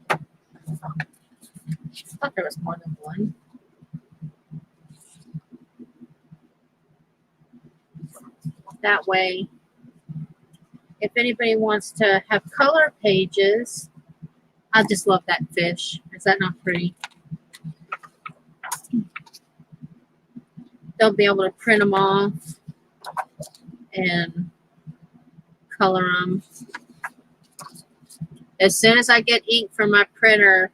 I thought there was more than one. That way, if anybody wants to have color pages, I just love that fish. Is that not pretty? They'll be able to print them off and color them. As soon as I get ink from my printer,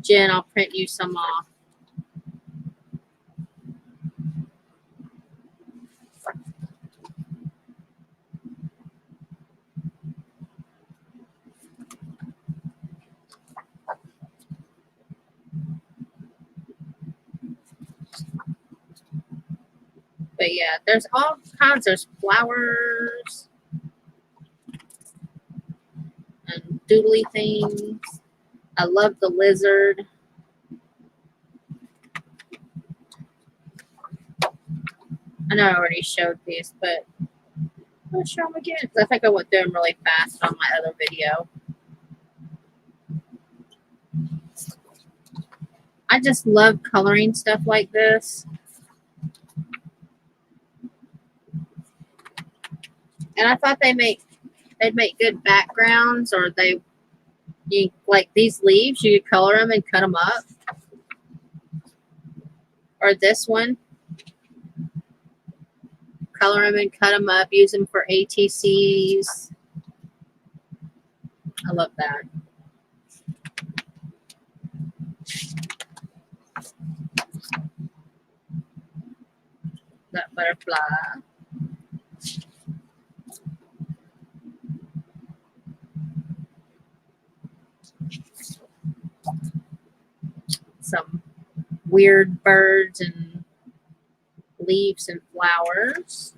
Jen, I'll print you some off. But yeah, there's all kinds. There's flowers. doodly things. I love the lizard. I know I already showed these, but I'll show them again because I think I went through them really fast on my other video. I just love coloring stuff like this. And I thought they'd make good backgrounds, or like these leaves, you could color them and cut them up. Or this one, color them and cut them up, use them for ATCs. I love that. That butterfly. Some weird birds and leaves and flowers.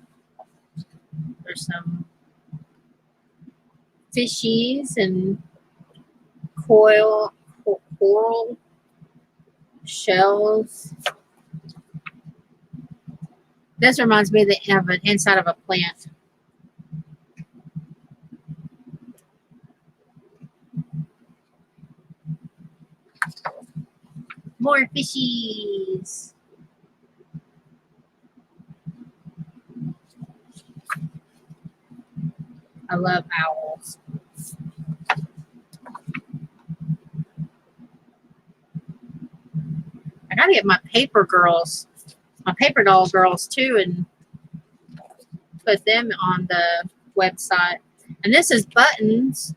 There's some fishies and coral shells. This reminds me of an inside of a plant. More fishies. I love owls. I gotta get my paper doll girls too, and put them on the website. And this is buttons.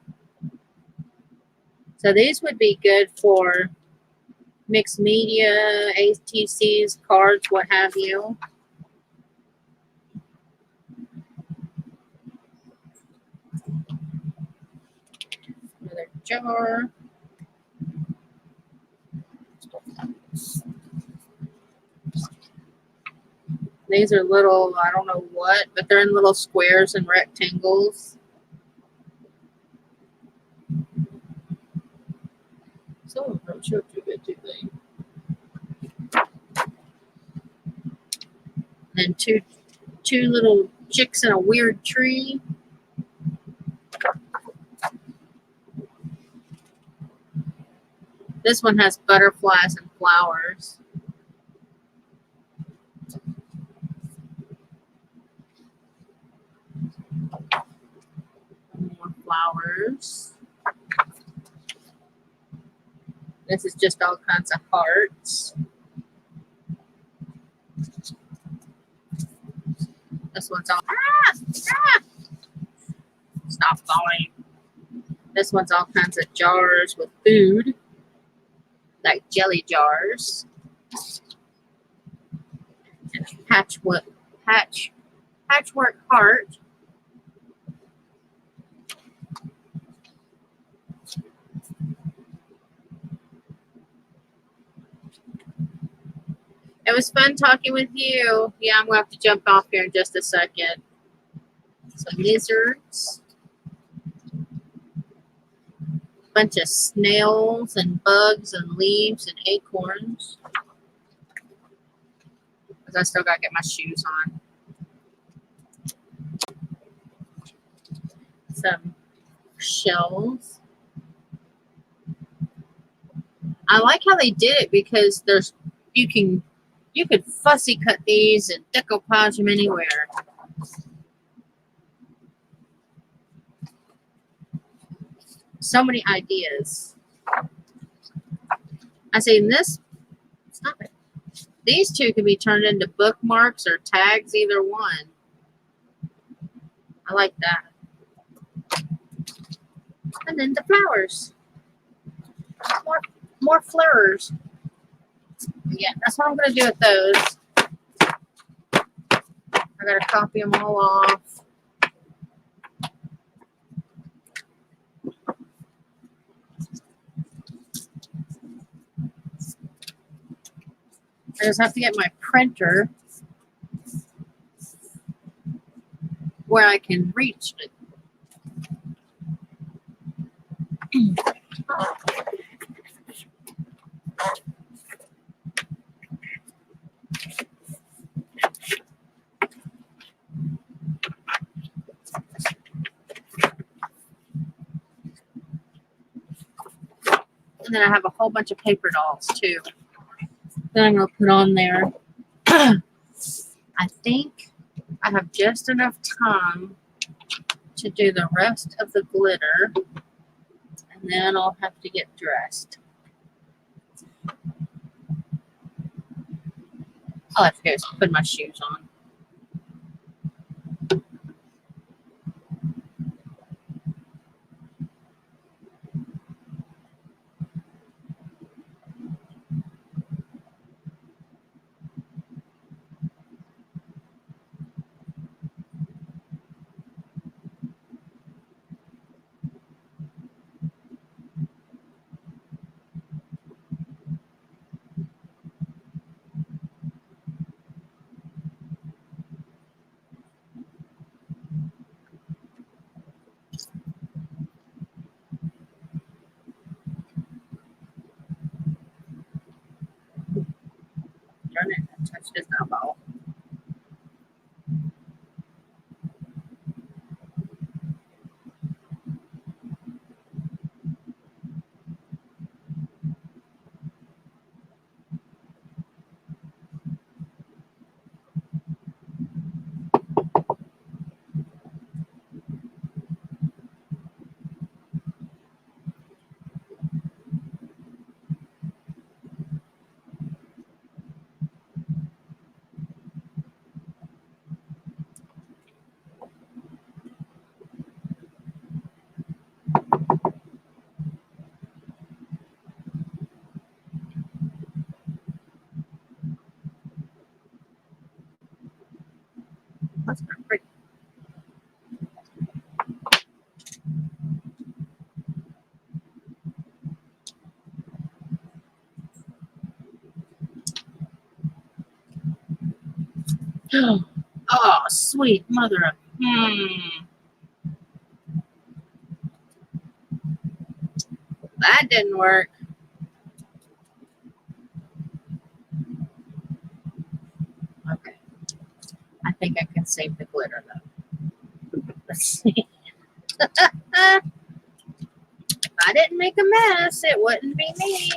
So these would be good for mixed media, ATCs, cards, what have you. Another jar. These are little, I don't know what, but they're in little squares and rectangles. Some of them don't show too good, do they? And then two little chicks in a weird tree. This one has butterflies and flowers. More flowers. This is just all kinds of hearts. This one's all stop falling. This one's all kinds of jars with food, like jelly jars. And a patchwork heart. It was fun talking with you. Yeah, I'm going to have to jump off here in just a second. Some lizards. Bunch of snails and bugs and leaves and acorns. Because I still got to get my shoes on. Some shells. I like how they did it because you could fussy cut these and decoupage them anywhere. So many ideas. I say this, stop it. These two can be turned into bookmarks or tags, either one. I like that. And then the flowers. More flowers. Yeah, that's what I'm going to do with those. I got to copy them all off. I just have to get my printer where I can reach it. And then I have a whole bunch of paper dolls too that I'm going to put on there. I think I have just enough time to do the rest of the glitter. And then I'll have to get dressed. All I have to do is put my shoes on. Darn it, I touched his elbow. That's not pretty. Oh, sweet mother of. That didn't work. Okay. I think I can save the glitter though. Let's see. If I didn't make a mess, it wouldn't be me.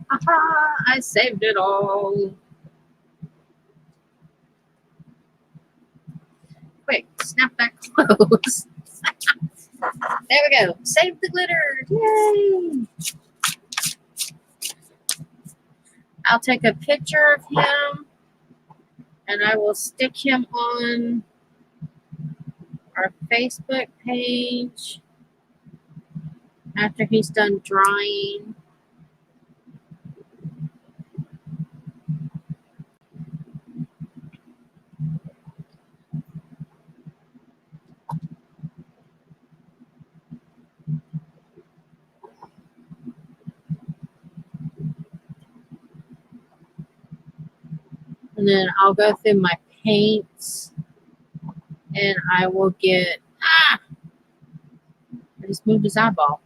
Aha, I saved it all. Quick, snap that close. There we go. Save the glitter. Yay. I'll take a picture of him and I will stick him on our Facebook page after he's done drying. And then I'll go through my paints and I will get, I just moved his eyeball.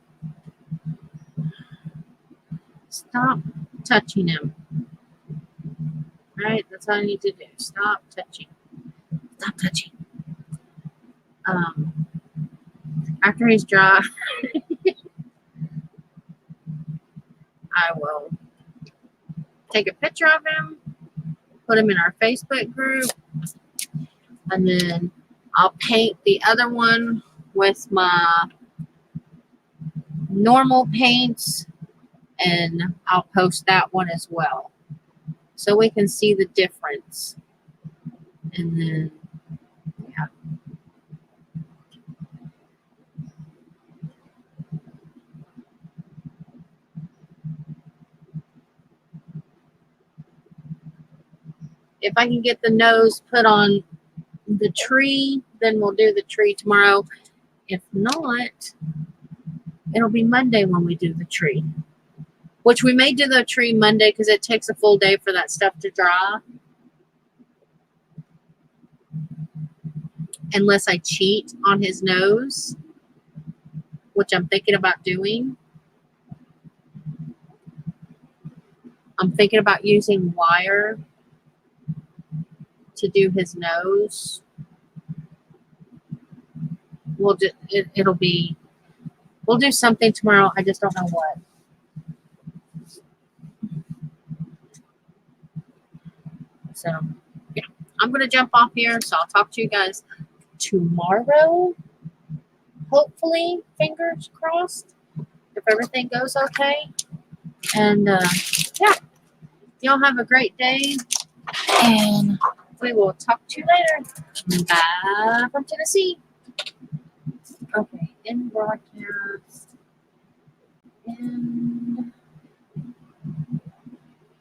Stop touching him. All right, that's all I need to do. Stop touching. Stop touching. After he's dry, I will take a picture of him, put him in our Facebook group, and then I'll paint the other one with my normal paints, and I'll post that one as well. So we can see the difference. And then, yeah. If I can get the nose put on the tree, then we'll do the tree tomorrow. If not, it'll be Monday when we do the tree. Which we may do the tree Monday because it takes a full day for that stuff to dry. Unless I cheat on his nose, which I'm thinking about doing. I'm thinking about using wire to do his nose. We'll do it'll be, we'll do something tomorrow. I just don't know what. So yeah, I'm gonna jump off here. So I'll talk to you guys tomorrow. Hopefully, fingers crossed, if everything goes okay. And yeah, y'all have a great day, and we will talk to you later. Bye from Tennessee. Okay, in broadcast. And